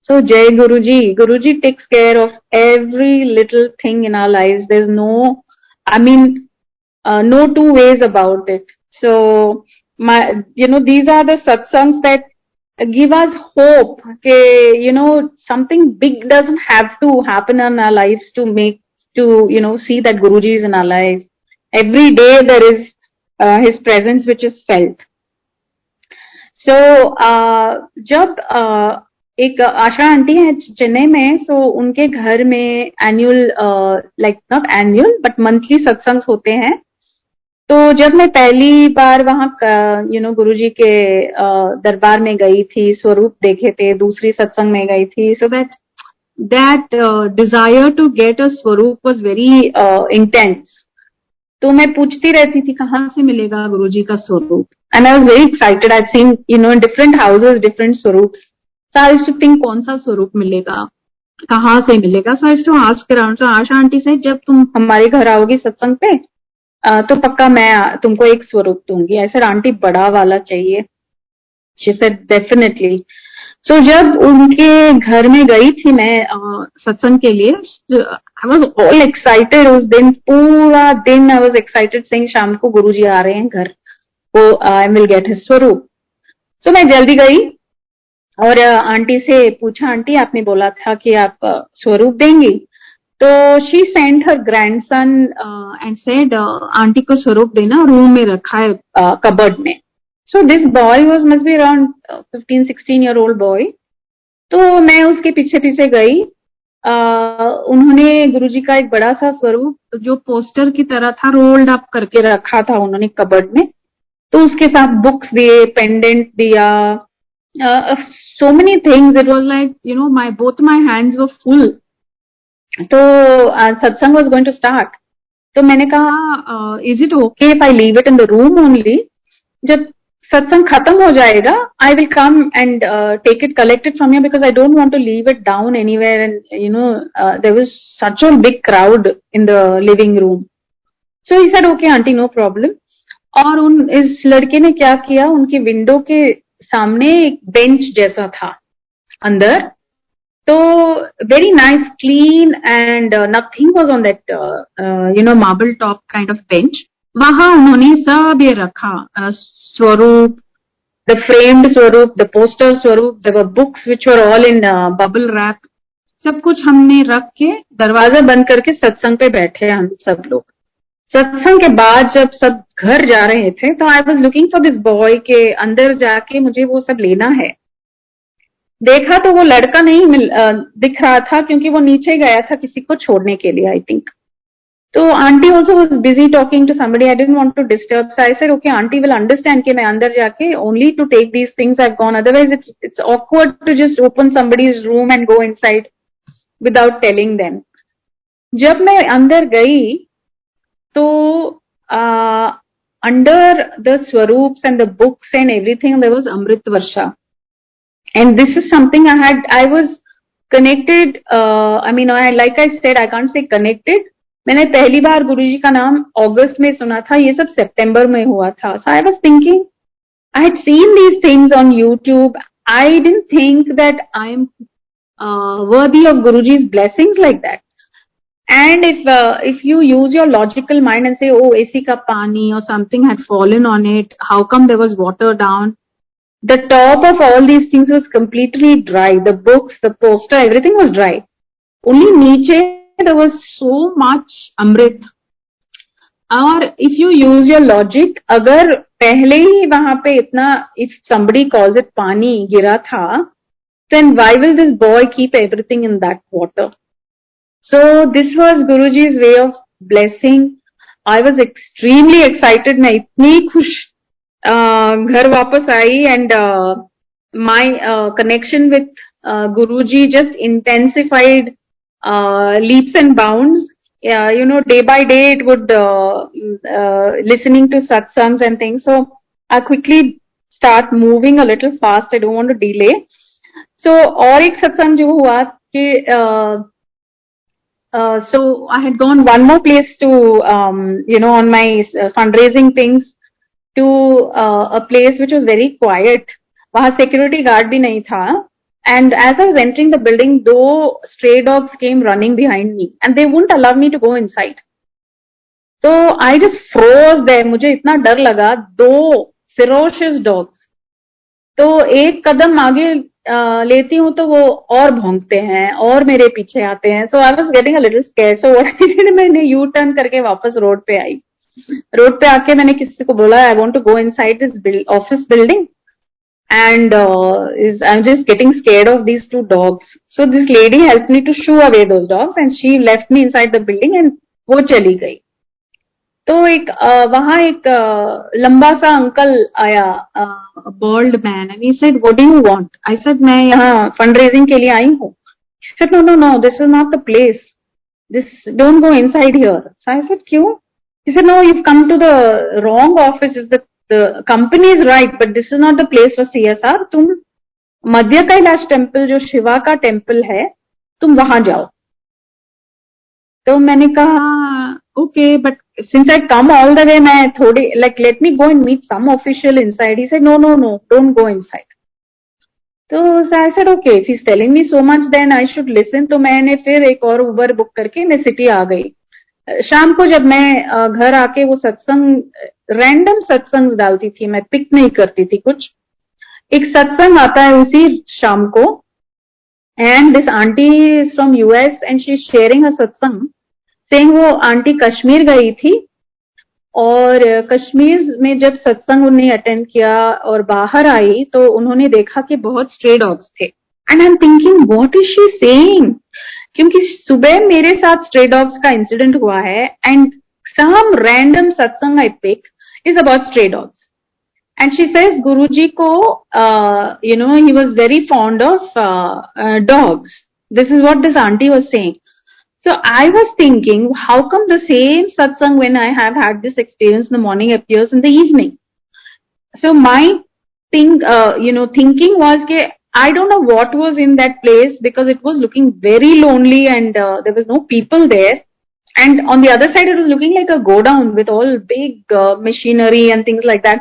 So Jai Guruji takes care of every little thing in our lives. There's no, I mean, no two ways about it. So these are the satsangs that give us hope. Okay, something big doesn't have to happen in our lives to see that Guruji is in our lives. Every day there is his presence which is felt. So जब एक आशा aunty है चेन्नई में, सो उनके घर में annual like not annual but monthly सत्संग होते हैं. तो जब मैं पहली बार वहां गुरुजी के दरबार में गई थी, स्वरूप देखे थे, दूसरी सत्संग में गई थी, so that desire to get a swarup was very intense. तो मैं पूछती रहती थी कहाँ से मिलेगा गुरुजी का स्वरूप. And I was very excited. I'd seen, in different houses, different swarups. So I used to think कौन सा स्वरूप मिलेगा, कहाँ से मिलेगा. So I used to ask around. So Asha aunty से, जब तुम हमारे घर आओगी सत्संग पे, तो पक्का मैं तुमको एक स्वरूप दूंगी. ऐसे आंटी बड़ा वाला चाहिए. She said definitely. So जब उनके घर में गई थी मैं सत्संग के लिए, I was all excited. उस दिन पूरा दिन I was excited saying शाम को गुरुजी आ रहे हैं घर, वो आई विल गेट हिज स्वरूप. तो मैं जल्दी गई और आंटी से पूछा, आंटी आपने बोला था कि आप स्वरूप देंगी. तो she sent her grandson and said aunty को स्वरूप देना, रूम में रखा है कबर्ड में. So this boy was must be around 15-16 year old boy. तो मैं उसके पीछे पीछे गई. उन्होंने गुरुजी का एक बड़ा सा स्वरूप जो पोस्टर की तरह था, रोल्ड अप करके रखा था उन्होंने कबर्ड में. तो उसके साथ बुक्स दिए, पेंडेंट दिया, so many things. It was like, both my hands were full. तो सत्संग was going to start. तो मैंने कहा, is it okay if I leave it in the room only? जब सत्संग खत्म हो जाएगा, I will come and take it, collect it from you, because I don't want to leave it down anywhere. And there was such a big crowd in the living room. So he said, okay auntie, no problem. और इस लड़के ने क्या किया, उनकी window के सामने एक बेंच जैसा था अंदर. तो very nice, clean, and nothing was on that marble top kind of bench. वहां उन्होंने सब ये रखा, swarup, the framed swarup, the poster swarup, there were books which were all in bubble wrap. सब कुछ हमने रख के दरवाजा बंद करके सत्संग पे बैठे हम सब लोग. सत्संग के बाद जब सब घर जा रहे थे, तो I was looking for this boy, के अंदर जाके मुझे वो सब लेना है. देखा तो वो लड़का नहीं दिख रहा था, क्योंकि वो नीचे गया था किसी को छोड़ने के लिए, आई थिंक. तो aunty also was busy talking to somebody. I didn't want to disturb. So I said okay aunty will understand कि मैं अंदर जाके only to take these things I have gone, otherwise it's awkward to just open somebody's room and go inside without telling them. जब मैं अंदर गई, तो under the swarups and the books and everything, there was Amrit Varsha. And this is something I was connected. Like I said, I can't say connected. मैंने पहली बार गुरुजी का नाम अगस्त में सुना था, ये सब सितंबर में हुआ था. So I was thinking, I had seen these things on YouTube. I didn't think that I am worthy of Guruji's blessings like that. And if you use your logical mind and say, oh, AC ka pani or something had fallen on it, how come there was water down? The top of all these things was completely dry. The books, the poster, everything was dry. Only niche there was so much amrit. और if you use your logic, अगर पहले ही वहां पे इतना, if somebody calls it पानी गिरा था, then why will this boy keep everything in that water? So this was Guruji's way of blessing. I was extremely excited. मैं इतनी खुश घर वापस आई, and my connection with Guruji just intensified leaps and bounds. Day by day it would listening to satsangs and things. So I quickly start moving a little fast. I don't want to delay. So और एक सत्संग जो हुआ कि So I had gone one more place to on my fundraising things to a place which was very quiet. वहां security guard भी नहीं था. And as I was entering the building, though stray dogs came running behind me and they wouldn't allow me to go inside. So I just froze there. मुझे इतना डर लगा. दो ferocious dogs. तो एक कदम आगे लेती हूँ तो वो और भौंकते हैं और मेरे पीछे आते हैं. So I was getting a little scared. So what I did, मैंने यू टर्न करके वापस रोड पे आई. रोड पे आके मैंने किसी को बोला I want to go inside this office building and I'm just getting scared of these two dogs. So this lady helped me to shoo away those dogs and she left me inside the building and वो चली गई. तो एक वहां एक लंबा सा uncle आया, bald man, and he said what do you want. I said मैं यहाँ फंड रेजिंग के लिए आई हूँ. He said no no no, this is not the place, this don't go inside here. So I said क्यों? He said no, you've come to the wrong office. The company is right but this is not the place for CSR. तुम मध्य Kailash temple जो शिवा का temple है तुम वहां जाओ. तो मैंने कहा okay but since I come all the way मैं थोड़ी like let me go and meet some official inside. He said no no no, don't go inside. तो I said okay, if he is telling me so much then I should listen. तो मैंने फिर एक और Uber book करके मैं city आ गई. शाम को जब मैं घर आके वो सत्संग, रैंडम सत्संग डालती थी, मैं पिक नहीं करती थी कुछ. एक सत्संग आता है उसी शाम को and this aunty is from US and she is sharing अ सत्संग सेइंग वो आंटी कश्मीर गई थी और कश्मीर में जब सत्संग उन्हें अटेंड किया और बाहर आई तो उन्होंने देखा कि बहुत स्ट्रे डॉग्स थे. And I am thinking what is she saying, क्योंकि सुबह मेरे साथ स्ट्रे डॉग्स का इंसिडेंट हुआ है and some random satsang I pick is about stray dogs. And she says Guruji ko he was very fond of dogs. This is what this auntie was saying. So I was thinking, how come the same satsang when I have had this experience in the morning appears in the evening? So my thinking was that I don't know what was in that place because it was looking very lonely and there was no people there. And on the other side, it was looking like a godown with all big machinery and things like that.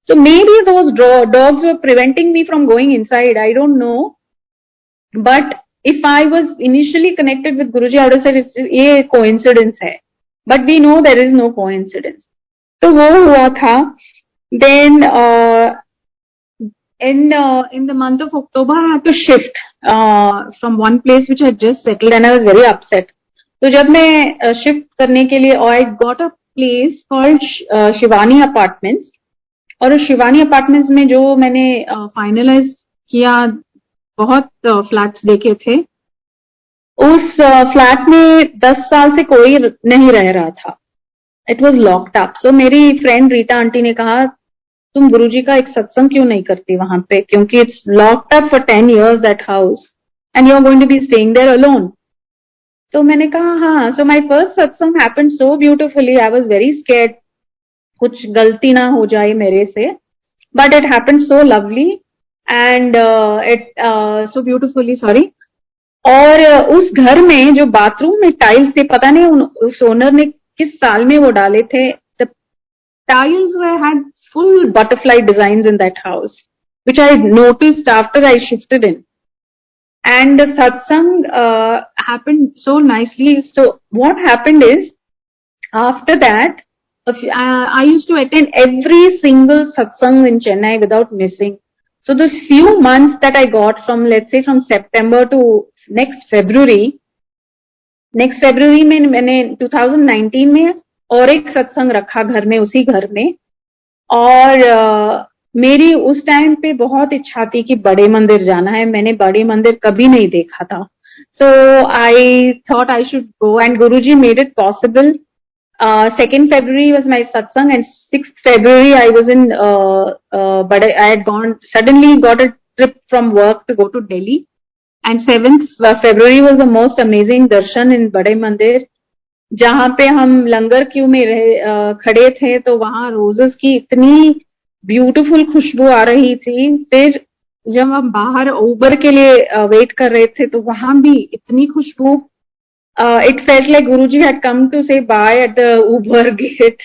So maybe those dogs were preventing me from going inside. I don't know. But if I was initially connected with Guruji, I would have said it's a coincidence hai. But we know there is no coincidence. So wo hua tha. Then in the month of October, I had to shift from one place which I had just settled, and I was very upset. तो जब मैं shift करने के लिए I got a place called Shivani apartments. और Shivani apartments में जो मैंने फाइनलाइज किया, बहुत फ्लैट्स देखे थे. उस फ्लैट में 10 साल से कोई नहीं रह रहा था. It was locked up. So मेरी फ्रेंड रीटा आंटी ने कहा तुम गुरुजी का एक सत्संग क्यों नहीं करती वहां पे, क्योंकि it's locked up for 10 years that house and you are going to be staying there alone. तो मैंने कहा हाँ. So my first satsang happened so beautifully. I was very scared कुछ गलती ना हो जाए मेरे से, but it happened so lovely and it so beautifully, sorry. और उस घर में जो बाथरूम में टाइल्स थे, पता नहीं उस ओनर ने किस साल में वो डाले थे. The tiles had full butterfly designs in that house which I noticed after I shifted in. And the satsang happened so nicely. So what happened is, after that, I used to attend every single satsang in Chennai without missing. So those few months that I got from, let's say, from September to next February में मैंने 2019 में और एक सत्संग रखा घर में, उसी घर में. और मेरी उस टाइम पे बहुत इच्छा थी कि बड़े मंदिर जाना है. मैंने बड़े मंदिर कभी नहीं देखा था. So I thought I should go and Guruji made it possible. 2nd February was my satsang and 6th February I was in but I had suddenly got a trip from work to go to Delhi, and 7th February was the most amazing darshan in बड़े मंदिर, जहाँ पे हम लंगर Q में खड़े थे. तो वहां रोजेस की इतनी ब्यूटीफुल खुशबू आ रही थी. फिर जब हम बाहर उबर के लिए वेट कर रहे थे तो वहां भी इतनी खुशबू. it felt like Guruji had come to say bye at the Uber gate.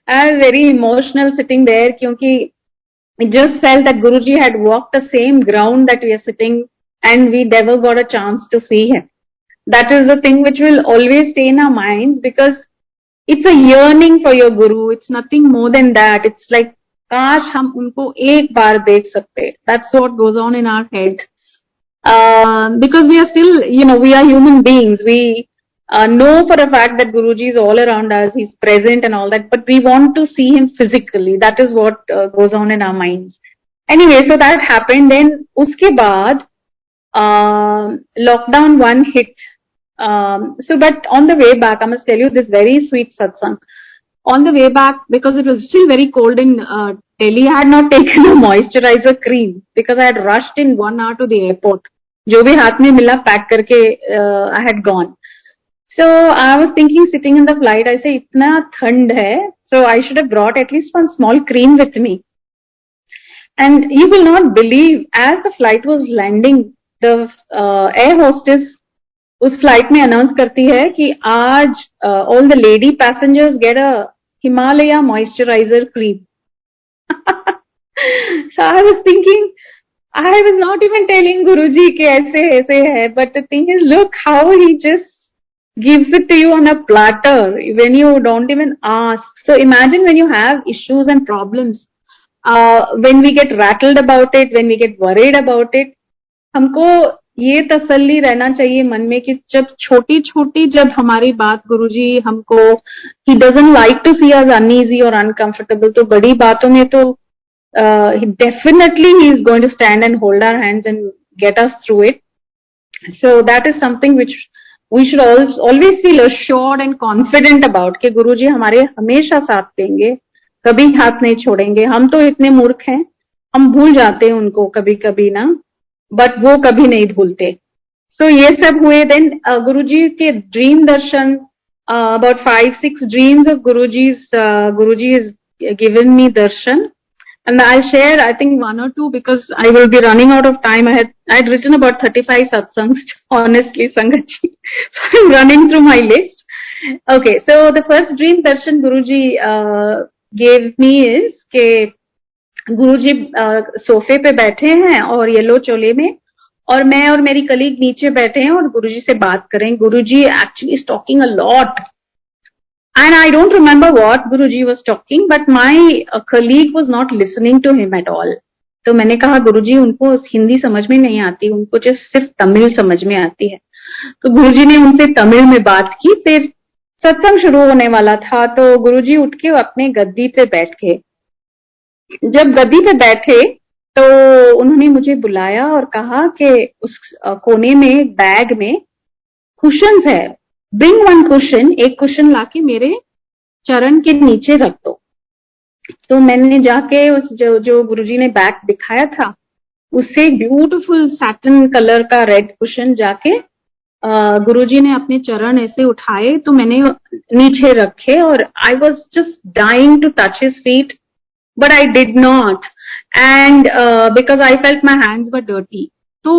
I was very emotional sitting there because it just felt that Guruji had walked the same ground that we are sitting and we never got a chance to see him. That is the thing which will always stay in our minds because it's a yearning for your Guru. It's nothing more than that. It's like, काश हम उनको एक बार देख सकते. That's what goes on in our head. Because we are still, we are human beings. We know for a fact that Guruji is all around us. He's present and all that, but we want to see him physically. That is what goes on in our minds. Anyway, so that happened. Then uske baad, lockdown 1 hit. But on the way back, I must tell you this very sweet satsang. On the way back, because it was still very cold in Delhi, I had not taken a moisturizer cream because I had rushed in 1 hour to the airport. जो भी हाथ में मिला pack करके I had gone. So I was thinking, sitting in the flight, I say इतना ठंड है, so I should have brought at least one small cream with me. And you will not believe, as the flight was landing, the air hostess उस flight में announce करती है कि आज all the lady passengers get a Himalaya moisturiser cream. So I was thinking, I was not even telling Guruji कि ऐसे है, but the thing is, look how he just gives it to you on a platter when you don't even ask. So imagine when you have issues and problems, when we get rattled about it, when we get worried about it, हमको ये तसल्ली रहना चाहिए मन में कि जब छोटी छोटी जब हमारी बात गुरुजी हमको he doesn't like to see us uneasy or uncomfortable, तो बड़ी बातों में तो definitely he is going to stand and hold our hands and get us through it. So that is something which we should always feel assured and confident about कि गुरुजी हमारे हमेशा साथ देंगे, कभी हाथ नहीं छोड़ेंगे. हम तो इतने मूर्ख हैं, हम भूल जाते हैं उनको कभी कभी ना, बट वो कभी नहीं भूलते. सो ये सब हुए. देन गुरुजी के dream Darshan, about 5-6 dreams of Guruji has given me darshan, and I'll share I think 1 or 2 because I will be running out of time. I had written about 35 satsangs, honestly, Sangatji. So I'm running through my list. Okay, so the first dream darshan Guruji gave me is ke गुरुजी सोफे पे बैठे हैं और yellow चोले में, और मैं और मेरी कलीग नीचे बैठे हैं और गुरुजी से बात करें. Guruji actually is talking a lot and I don't remember what Guruji was talking, but my colleague was not listening to him at all. तो मैंने कहा गुरुजी उनको हिंदी समझ में नहीं आती, उनको जस्ट सिर्फ तमिल समझ में आती है. तो गुरुजी ने उनसे तमिल में बात की. फिर सत्संग शुरू होने वाला था तो गुरुजी उठ के अपने गद्दी पे बैठ गए. जब गद्दी पे बैठे तो उन्होंने मुझे बुलाया और कहा कि उस कोने में बैग में कुशन्स है, ब्रिंग 1 कुशन, एक कुशन लाके मेरे चरण के नीचे रख दो. तो मैंने जाके उस जो गुरुजी ने बैग दिखाया था उससे ब्यूटीफुल सैटिन कलर का रेड कुशन जाके गुरुजी ने अपने चरण ऐसे उठाए तो मैंने नीचे रखे और I was just dying to touch his feet. But I did not, and because I felt my hands were dirty, तो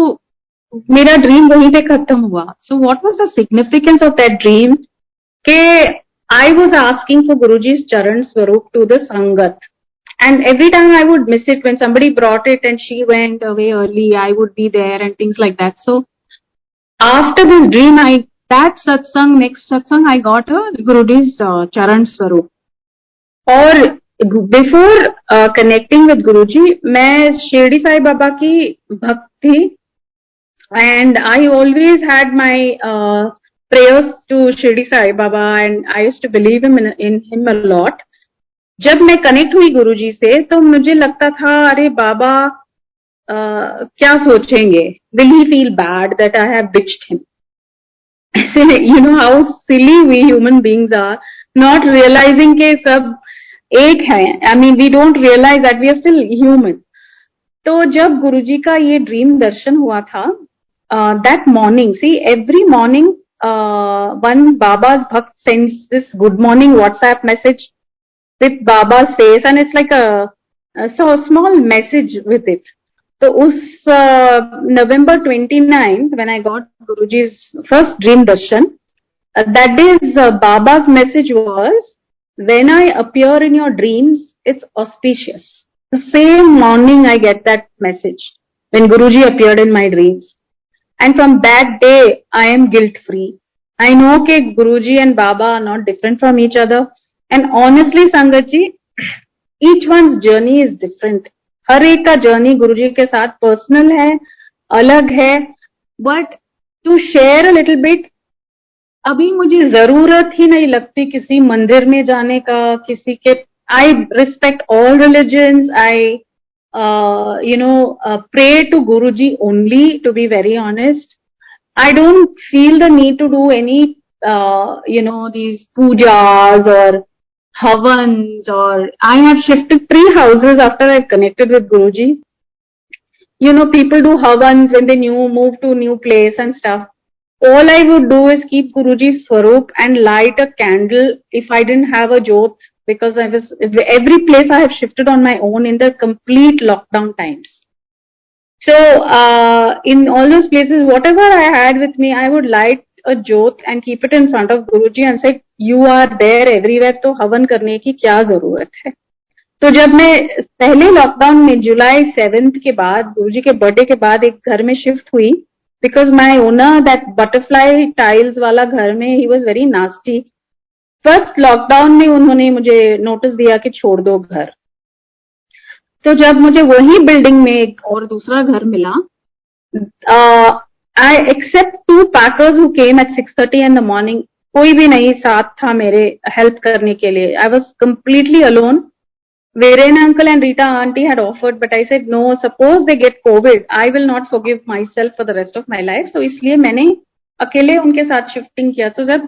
मेरा ड्रीम वहीं पे खत्म हुआ. So what was the significance of that dream? कि I was asking for Guruji's charan swarup to the sangat, and every time I would miss it when somebody brought it and she went away early, I would be there and things like that. So after this dream, next satsang, I got a Guruji's charan swarup. और before connecting with Guruji मैं शिरडी साई बाबा की भक्त थी and I always had my prayers to Shirdi Sai Baba and I used to believe in him a lot. जब मैं connect हुई गुरुजी से तो मुझे लगता था अरे बाबा क्या सोचेंगे, will he feel bad that I have ditched him. You know how silly we human beings are, not realising के सब एक है. I mean we don't realise that we are still human. तो जब गुरुजी का ये ड्रीम दर्शन हुआ था, that morning, see every morning one बाबा's भक्त sends this good morning WhatsApp message with Baba's face and it's like a small message with it. तो उस November 29th when I got Guruji's first dream darshan, that day's Baba's message was, when I appear in your dreams, it's auspicious. The same morning I get that message when Guruji appeared in my dreams. And from that day, I am guilt-free. I know that Guruji and Baba are not different from each other. And honestly, Sangat ji, each one's journey is different. हर एक का journey गुरुजी के साथ personal है, अलग है. But to share a little bit, अभी मुझे जरूरत ही नहीं लगती किसी मंदिर में जाने का, किसी के. I respect all religions. I pray to Guruji only, to be very honest. I don't feel the need to do any these pujas or havans, or I have shifted 3 houses after I've connected with Guruji. People do havans when they move to new place and stuff. All I would do is keep Guruji's Swarup and light a candle if I didn't have a jyot, because every place I have shifted on my own in the complete lockdown times. So in all those places, whatever I had with me, I would light a jyot and keep it in front of Guruji and say, you are there everywhere, तो हवन करने की क्या जरूरत है. तो जब मैं पहले लॉकडाउन में जुलाई 7th के बाद, गुरुजी के बर्थडे के बाद एक घर में शिफ्ट हुई, because my owner that butterfly tiles वाला घर में he was very nasty. First lockdown में उन्होंने मुझे नोटिस दिया कि छोड़ दो घर. तो जब मुझे वही बिल्डिंग में एक और दूसरा घर मिला, I accept 2 packers who came at 6:30 in the morning. कोई भी नहीं साथ था मेरे हेल्प करने के लिए. I was completely alone. Veerena uncle and Rita auntie had offered, but I said no. Suppose they get COVID, I will not forgive myself for the rest of my life. So इसलिए मैंने अकेले उनके साथ shifting किया. तो जब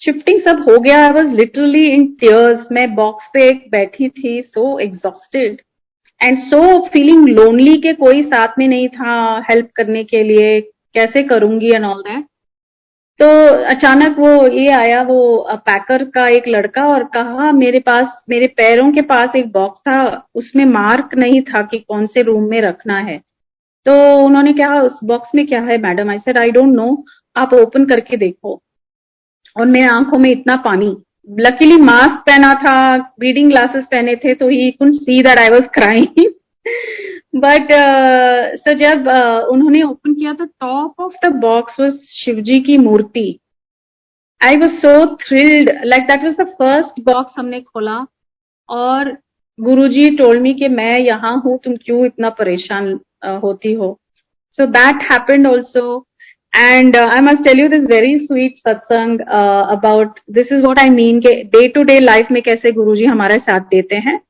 shifting सब हो गया, I was literally in tears. मैं बॉक्स पे एक बैठी थी, so exhausted and so feeling lonely के कोई साथ में नहीं था हेल्प करने के लिए, कैसे करूंगी and all that. तो अचानक वो ये आया, वो पैकर का एक लड़का, और कहा मेरे पैरों के पास एक बॉक्स था, उसमें मार्क नहीं था कि कौन से रूम में रखना है. तो उन्होंने कहा उस बॉक्स में क्या है madam. I said I don't know, आप ओपन करके देखो. और मेरे आंखों में इतना पानी. लकीली मास्क पहना था, रीडिंग ग्लासेस पहने थे, तो he couldn't see that I was crying. But so जब उन्होंने ओपन किया तो top of the box was Shivji की मूर्ति. I was so thrilled, like that was the first box हमने खोला, और गुरुजी टोल्ड मी कि मैं यहाँ हूँ, तुम क्यों इतना परेशान होती हो. So that happened also. And I must tell you this very sweet satsang about this is what I mean कि day to day life में कैसे गुरुजी हमारे साथ देते हैं.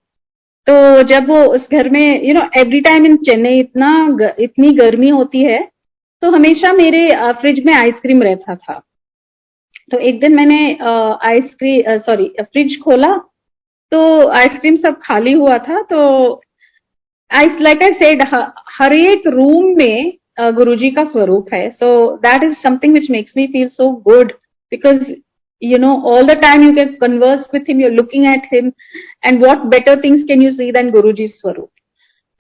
तो जब वो उस घर में एवरी टाइम इन चेन्नई इतनी गर्मी होती है, तो हमेशा मेरे फ्रिज में आइसक्रीम रहता था. तो एक दिन मैंने फ्रिज खोला, तो आइसक्रीम सब खाली हुआ था. तो लाइक आई सेड, हर एक रूम में गुरुजी का स्वरूप है. So that is something which makes me feel so good, because all the time you can converse with him, you're looking at him, and what better things can you see than Guruji's स्वरूप.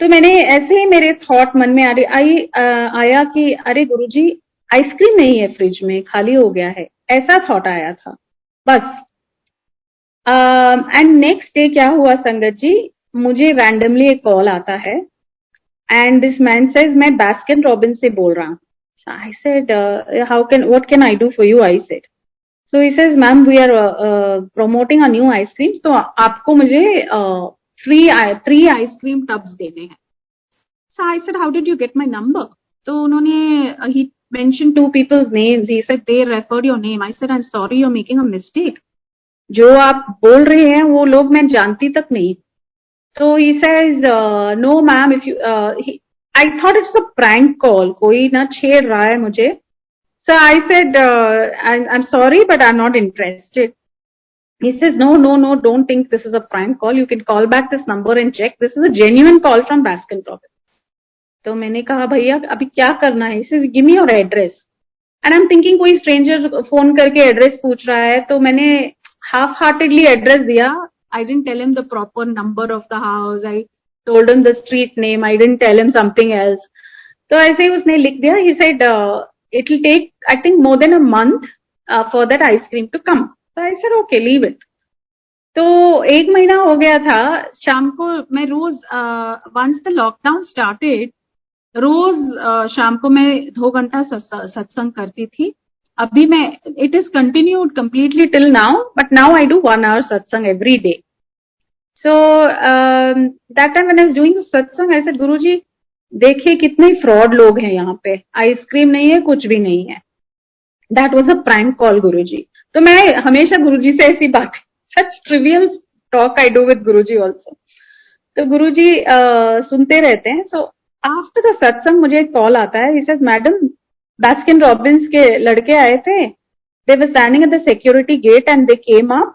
तो मैंने ऐसे ही मेरे thought मन में आया कि अरे गुरुजी आइसक्रीम नहीं है फ्रिज में, खाली हो गया है, ऐसा थॉट आया था बस. एंड नेक्स्ट डे क्या हुआ संगत जी, मुझे रैंडमली एक कॉल आता है, एंड दिस मैन सेज मैं बास्किन रॉबिन्स से बोल रहा हूँ. I said what can I do for you, I said. So he says, ma'am, we are promoting a new ice cream, तो आपको मुझे 3 ice cream tubs देने हैं. So I said, how did you get my number? तो उन्होंने he mentioned 2 people's names. He said they referred your name. I said, I'm sorry, you're making a mistake. जो आप बोल रहे हैं वो लोग मैं जानती तक नहीं. तो he says, no ma'am, if you I thought it's a prank call, कोई ना छेड़ रहा है मुझे. So I said, I'm sorry, but I'm not interested. He says, no, don't think this is a prank call. You can call back this number and check. This is a genuine call from Baskin Robbins. तो मैंने कहा भैया अभी क्या करना है. He says, give me your address. And I'm thinking कोई stranger phone करके एड्रेस पूछ रहा है, तो मैंने half-heartedly एड्रेस दिया. I didn't tell him the proper number of the house. I told him the street name. I didn't tell him something else. तो ऐसे ही उसने लिख दिया. He said, it will take I think more than a month for that ice cream to come. So I said, okay, leave it. तो 1 महीना हो गया था. शाम को मैं रोज once the lockdown started, रोज शाम को मैं 2 घंटा सत्संग करती थी. अभी मैं it is continued completely till now, but now I do 1 hour satsang every day. So that time when I was doing satsang, I said, Guruji, देखिए कितने फ्रॉड लोग हैं यहाँ पे, आइसक्रीम नहीं है, कुछ भी नहीं है. That was a prank call Guruji. तो मैं हमेशा गुरुजी से ऐसी बात, such trivial talk I do with Guruji also. तो गुरुजी सुनते रहते हैं. सो आफ्टर द सत्संग मुझे एक कॉल आता है. He says, madam, Baskin Robbins के लड़के आए थे. They were standing at the security gate and they came up.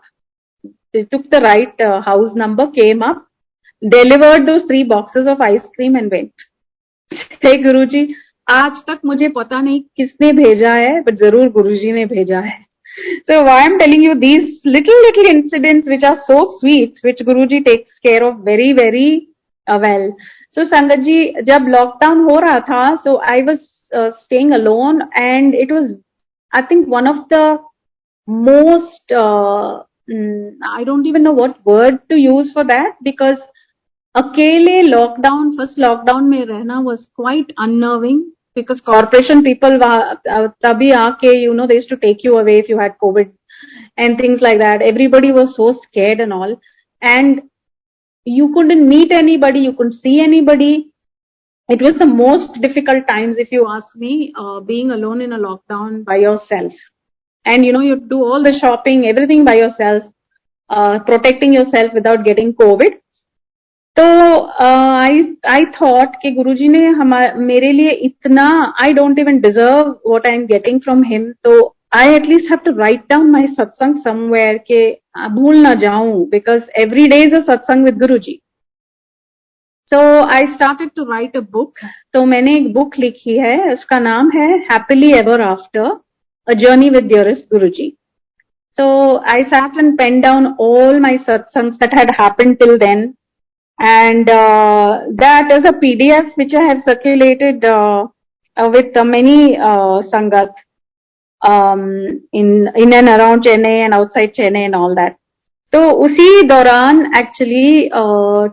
They took the right house number, came up, delivered those 3 boxes of ice cream and went. Hey Guruji, आज तक मुझे पता नहीं किसने भेजा है, but जरूर गुरुजी ने भेजा है. So why I'm telling you these little incidents which are so sweet, which Guruji takes care of very very well. So संगत जी, जब लॉकडाउन हो रहा था, so I was staying alone, and it was, I think, one of the most I don't even know what word to use for that, because अकेले lockdown, first lockdown में रहना was quite unnerving, because corporation people तभी आके, you know, they used to take you away if you had COVID and things like that. Everybody was so scared and all, and you couldn't meet anybody, you couldn't see anybody. It was the most difficult times, if you ask me, being alone in a lockdown by yourself. And you know, you do all the shopping, everything by yourself, protecting yourself without getting COVID. तो I thought कि गुरुजी ने मेरे लिए इतना, I don't even deserve what I am getting from him, तो I at least have to write down my satsang somewhere कि भूल ना जाऊं, because every day is a satsang with Guruji. So I started to write a book. तो मैंने एक book लिखी है, उसका नाम है Happily Ever After, A Journey with Dearest Guruji. So I sat and penned down all my satsangs that had happened till then, and that is a PDF which I have circulated with many sangat in and around Chennai and outside Chennai and all that. तो उसी दौरान actually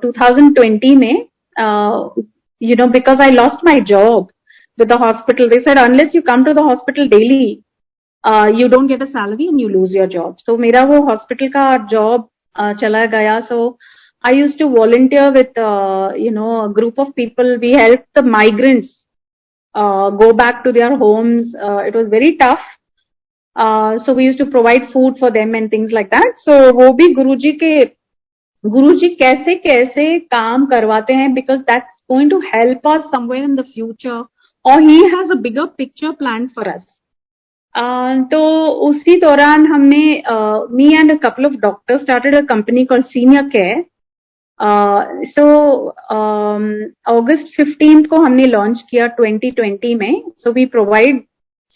2020 में, you know, because I lost my job with the hospital, they said unless you come to the hospital daily, you don't get a salary and you lose your job. So मेरा वो hospital का job चला गया. So I used to volunteer with, you know, a group of people. We helped the migrants go back to their homes. It was very tough. So we used to provide food for them and things like that. So वो भी गुरुजी कैसे कैसे काम करवाते हैं, because that's going to help us somewhere in the future, or he has a bigger picture planned for us. तो उसी दौरान हमने, me and a couple of doctors started a company called Senior Care. So August 15th को हमने launch किया 2020 में. So we provide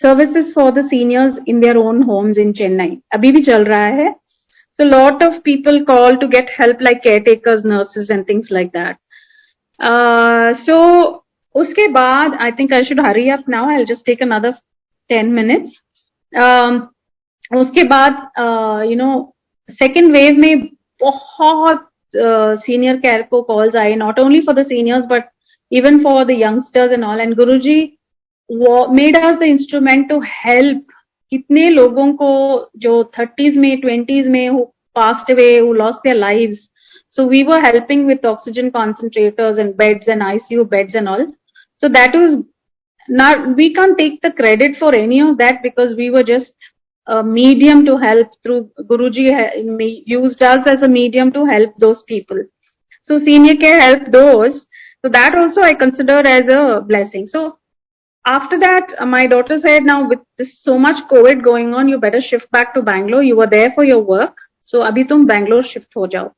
services for the seniors in their own homes in Chennai. अभी भी चल रहा है. So lot of people call to get help, like caretakers, nurses and things like that. So उसके बाद, I think I should hurry up now. I'll just take another 10 minutes. उसके बाद you know, second wave में बहुत senior care को calls आए, not only for the seniors but even for the youngsters and all. And Guruji made us the instrument to help कितने लोगों को जो 30s में, 20s में, who passed away, who lost their lives. So we were helping with oxygen concentrators and beds and ICU beds and all. So that was not, we can't take the credit for any of that, because we were just a medium to help through. Guruji used us as a medium to help those people. So Senior Care helped those. So that also I consider as a blessing. So after that, my daughter said, now with this so much COVID going on, you better shift back to Bangalore. You were there for your work. So abhi tum Bangalore shift ho jao.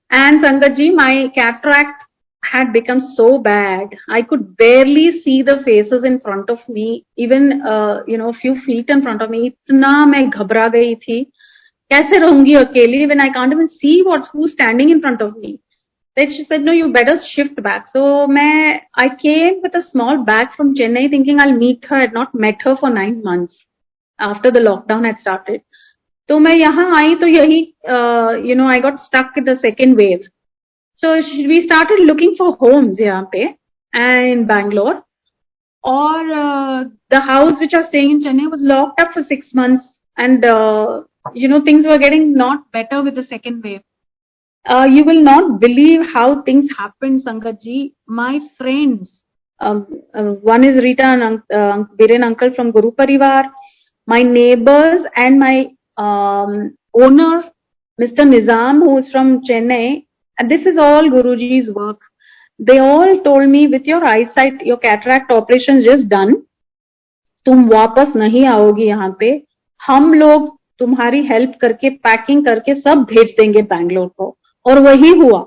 And Sangat ji, my cataract had become so bad. I could barely see the faces in front of me, even you know, few feet in front of me. इतना मैं घबरा गई थी. कैसे रहूंगी अकेली when I can't even see who's standing in front of me. Then she said, no, you better shift back. So I came with a small bag from Chennai thinking I'll meet her. I had not met her for 9 months. after the lockdown had started. तो मैं यहाँ आई तो यही I got stuck in the second wave. So we started looking for homes यहाँ पे and in Bangalore. Or the house which I was staying in Chennai was locked up for 6 months, and things were getting not better with the second wave. You will not believe how things happened, Sangat ji. My friends, one is Rita and Viren uncle from Guru Parivar, my neighbors and my owner, Mr. Nizam, who is from Chennai, and this is all Guruji's work. They all told me, with your eyesight, your cataract operation just done, तुम वापस नहीं आओगी यहाँ पे, हम लोग तुम्हारी help करके पैकिंग करके सब भेज देंगे बैंगलोर को. और वही हुआ.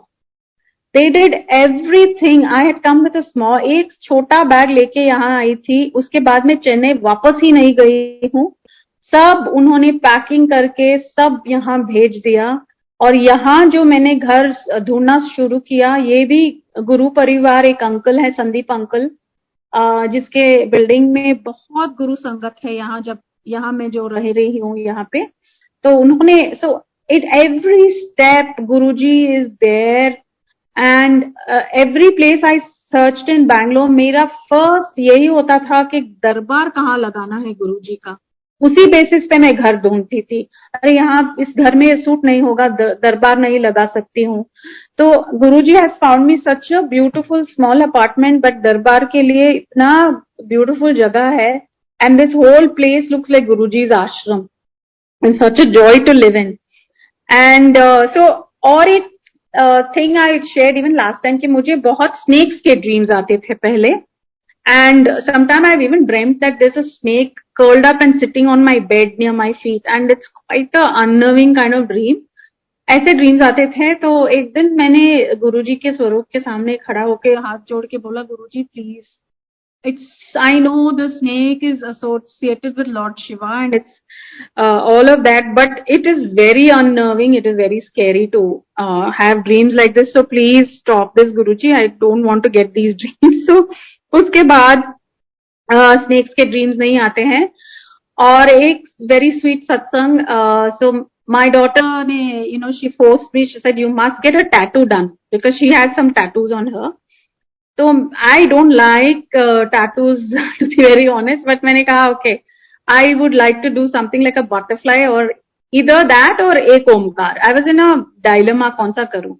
They did everything. I had come with a small, एक छोटा बैग लेके यहाँ आई थी. उसके बाद में चेन्नई वापस ही नहीं गई हूँ. सब उन्होंने पैकिंग करके सब यहाँ भेज दिया. और यहाँ जो मैंने घर ढूंढना शुरू किया, ये भी गुरु परिवार, एक अंकल है संदीप अंकल, जिसके बिल्डिंग में बहुत गुरु संगत है यहाँ, जब यहाँ मैं जो रह रही हूँ यहाँ पे, तो उन्होंने so it every step Guruji is there and every place I searched in Bangalore. मेरा फर्स्ट यही होता था कि दरबार कहाँ लगाना है गुरुजी का. उसी बेसिस पे मैं घर ढूंढती थी. अरे यहाँ इस घर में सूट नहीं होगा, दरबार नहीं लगा सकती हूँ. तो Guruji has found me such a beautiful small apartment, but दरबार के लिए इतना ब्यूटीफुल जगह है. And this whole place looks like Guruji's ashram and such a joy to live in. And so और एक thing I shared even last time कि मुझे बहुत स्नेक्स के ड्रीम्स आते थे पहले. And sometime I've even dreamt that there's a snake curled up and sitting on my bed near my feet, and it's quite a unnerving kind of dream. ऐसे dreams आते थे. तो एक दिन मैंने गुरुजी के स्वरूप के सामने खड़ा होके हाथ जोड़ के बोला, गुरुजी please, it's I know the snake is associated with Lord Shiva and it's all of that, but it is very unnerving, it is very scary to have dreams like this, so please stop this Guruji, I don't want to get these dreams. So उसके बाद snacks के dreams नहीं आते हैं. और एक very sweet satsang. So my daughter ने she forced me, she said you must get a tattoo done because she had some tattoos on her. तो I don't like tattoos to be very honest, but मैंने कहा okay I would like to do something like a butterfly और इधर that और एक Omkar. I was in a dilemma, कौन सा करूं.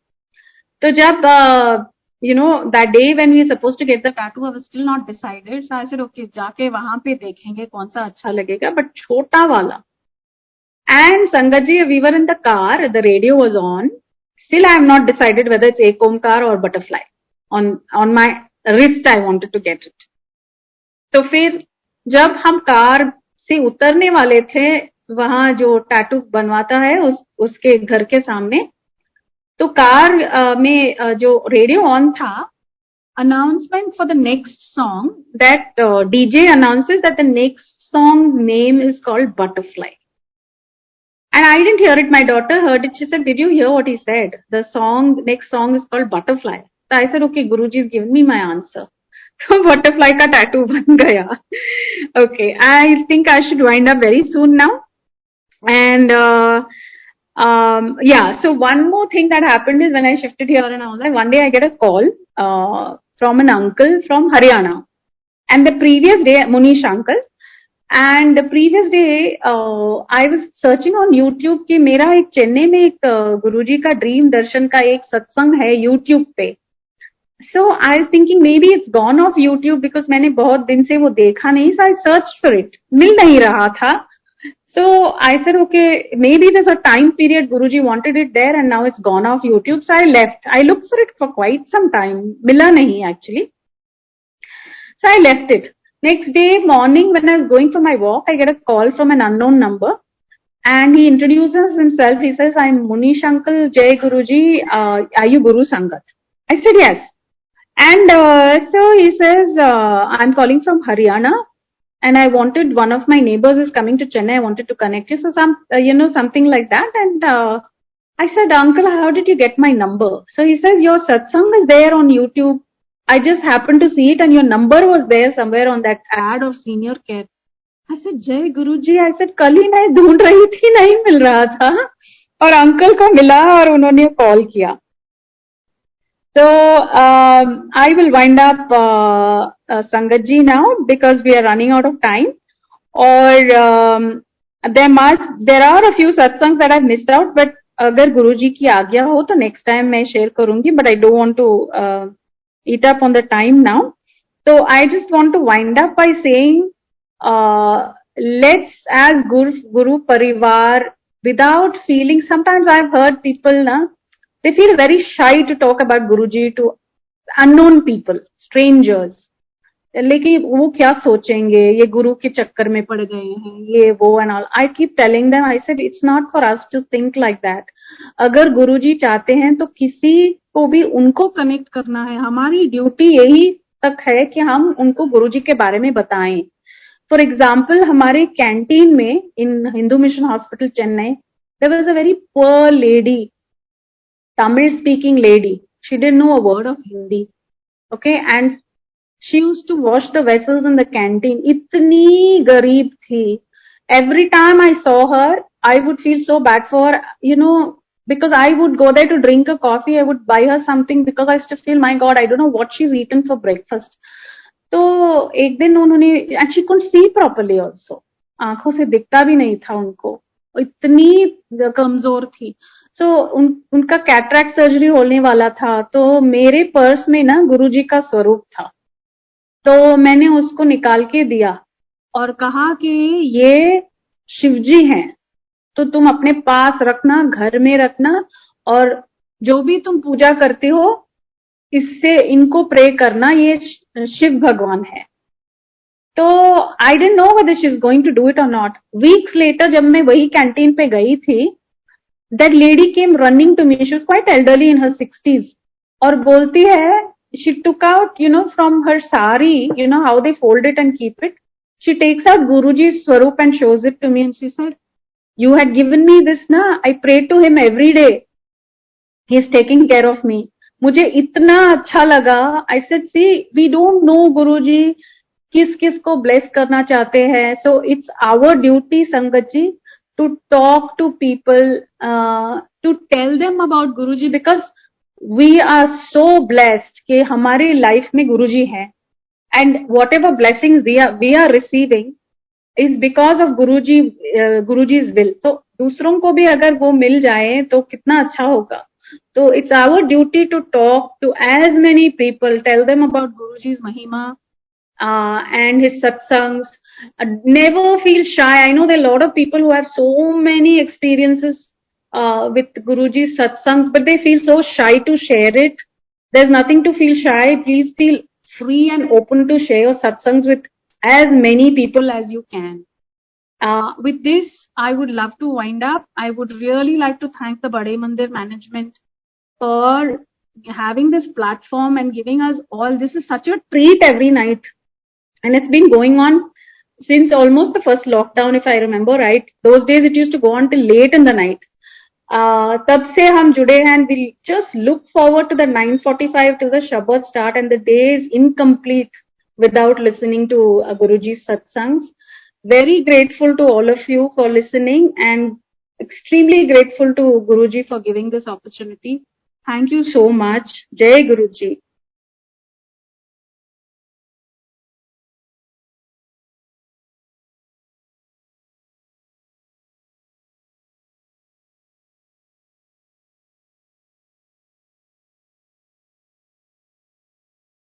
तो जब that day when we were supposed to get the tattoo, I was still not decided. So I said, okay, जाके वहां पे देखेंगे कौन सा अच्छा लगेगा, but छोटा वाला. And Sangat ji, we were in the car, the radio was on. Still, I have not decided whether it's Ek Omkar or butterfly. On my wrist, I wanted to get it. तो फिर जब हम car से उतरने वाले थे, वहां जो टैटू बनवाता है उसके घर के सामने, तो कार में जो रेडियो ऑन था, announcement for the next song, that DJ announces that the next song name is called butterfly. And I didn't hear it. My daughter heard it. She said, "Did you hear what he said? The next song is called Butterfly." So I said, "Okay, Guruji has given me my answer." So butterfly का tattoo बन गया. Okay, I think I should wind up very soon now. And yeah, so one more thing that happened is when I shifted here and all that, one day I get a call from an uncle from Haryana. And the previous day, Munish uncle, and the previous day I was searching on YouTube कि मेरा एक चेन्नई में एक गुरुजी का dream दर्शन का एक सत्संग है YouTube पे. So I was thinking maybe it's gone off YouTube because मैंने बहुत दिन से वो देखा नहीं. So I searched for it, मिल नहीं रहा था. So I said, okay, maybe there's a time period Guruji wanted it there and now it's gone off YouTube. So I left. I looked for it for quite some time. मिला नहीं actually. So I left it. Next day morning when I was going for my walk, I get a call from an unknown number and he introduces himself. He says, I'm Munish uncle, Jai Guruji, are you Guru Sangat? I said, yes. And so he says, I'm calling from Haryana and I wanted, one of my neighbors is coming to Chennai, I wanted to connect you. So something like that. And I said, uncle, how did you get my number? So he says, your satsang is there on YouTube. I just happened to see it and your number was there somewhere on that ad of senior care. I said, Jai Guruji, I said, कल ही मैं ढूंढ रही थी, नहीं मिल रहा था, और uncle को मिला और उन्होंने कॉल किया. So I will wind up Sangat ji now because we are running out of time. Or there are a few satsangs that I've missed out, but अगर गुरुजी की आज्ञा हो तो next time मैं share करूंगी, but I don't want to eat up on the time now. So I just want to wind up by saying, let's as Guru Parivar, without feeling, sometimes I've heard people, they feel very shy to talk about Guruji to unknown people, strangers. लेकिन वो क्या सोचेंगे, ये गुरु के चक्कर में पड़ गए हैं, ये वो and all. I keep telling them, I said it's not for us to think like that. अगर गुरुजी चाहते हैं तो किसी को भी उनको कनेक्ट करना है. हमारी ड्यूटी यही तक है कि हम उनको गुरुजी के बारे में बताएं. फॉर एग्जाम्पल, हमारे कैंटीन में in Hindu Mission Hospital Chennai, there was a very poor lady, Tamil speaking lady. She didn't know a word of Hindi. Okay, and she used to wash the vessels in the canteen. Itni gareeb thi. Every time I saw her, I would feel so bad for her, because I would go there to drink a coffee. I would buy her something because I used to feel, my God, I don't know what she's eaten for breakfast. तो एक दिन उन्होंने, and she couldn't see properly also, आंखों से दिखता भी नहीं था उनको, इतनी कमजोर थी. सो उनका कैटरैक्ट सर्जरी होने वाला था. तो मेरे पर्स में ना गुरुजी का स्वरूप था, तो मैंने उसको निकाल के दिया और कहा कि ये शिवजी हैं, तो तुम अपने पास रखना, घर में रखना, और जो भी तुम पूजा करते हो इससे इनको प्रे करना, ये शिव भगवान है. तो I didn't know whether she is going to do it और नॉट. वीक्स लेटर जब मैं वही कैंटीन पे गई थी, that lady came running to me. She was quite elderly, in her 60s, और बोलती है, she took out, from her sari, how they fold it and keep it. She takes out Guruji's swarup and shows it to me, and she said, you had given me this, na? I pray to him every day. He is taking care of me. मुझे इतना अच्छा लगा. I said, see, we don't know Guruji किस किस को bless करना चाहते हैं. So it's our duty, Sangat ji, to talk to people, to tell them about Guruji, because we are so blessed कि हमारे life में Guruji हैं, and whatever blessings we are receiving is because of Guruji's will. So दूसरों को भी अगर वो मिल जाए तो कितना अच्छा होगा. So it's our duty to talk to as many people, tell them about Guruji's Mahima and his satsangs. Never feel shy. I know there are a lot of people who have so many experiences with Guruji's satsangs, but they feel so shy to share it. There's nothing to feel shy. Please feel free and open to share your satsangs with as many people as you can. With this, I would love to wind up. I would really like to thank the Bade Mandir management for having this platform and giving us all. This is such a treat every night. And it's been going on since almost the first lockdown, if I remember right. Those days it used to go on till late in the night. तब से हम जुड़े हैं, and we just look forward to the 9:45 till the Shabad start, and the day is incomplete without listening to Guruji's satsangs. Very grateful to all of you for listening, and extremely grateful to Guruji for giving this opportunity. Thank you so much. Jai Guruji.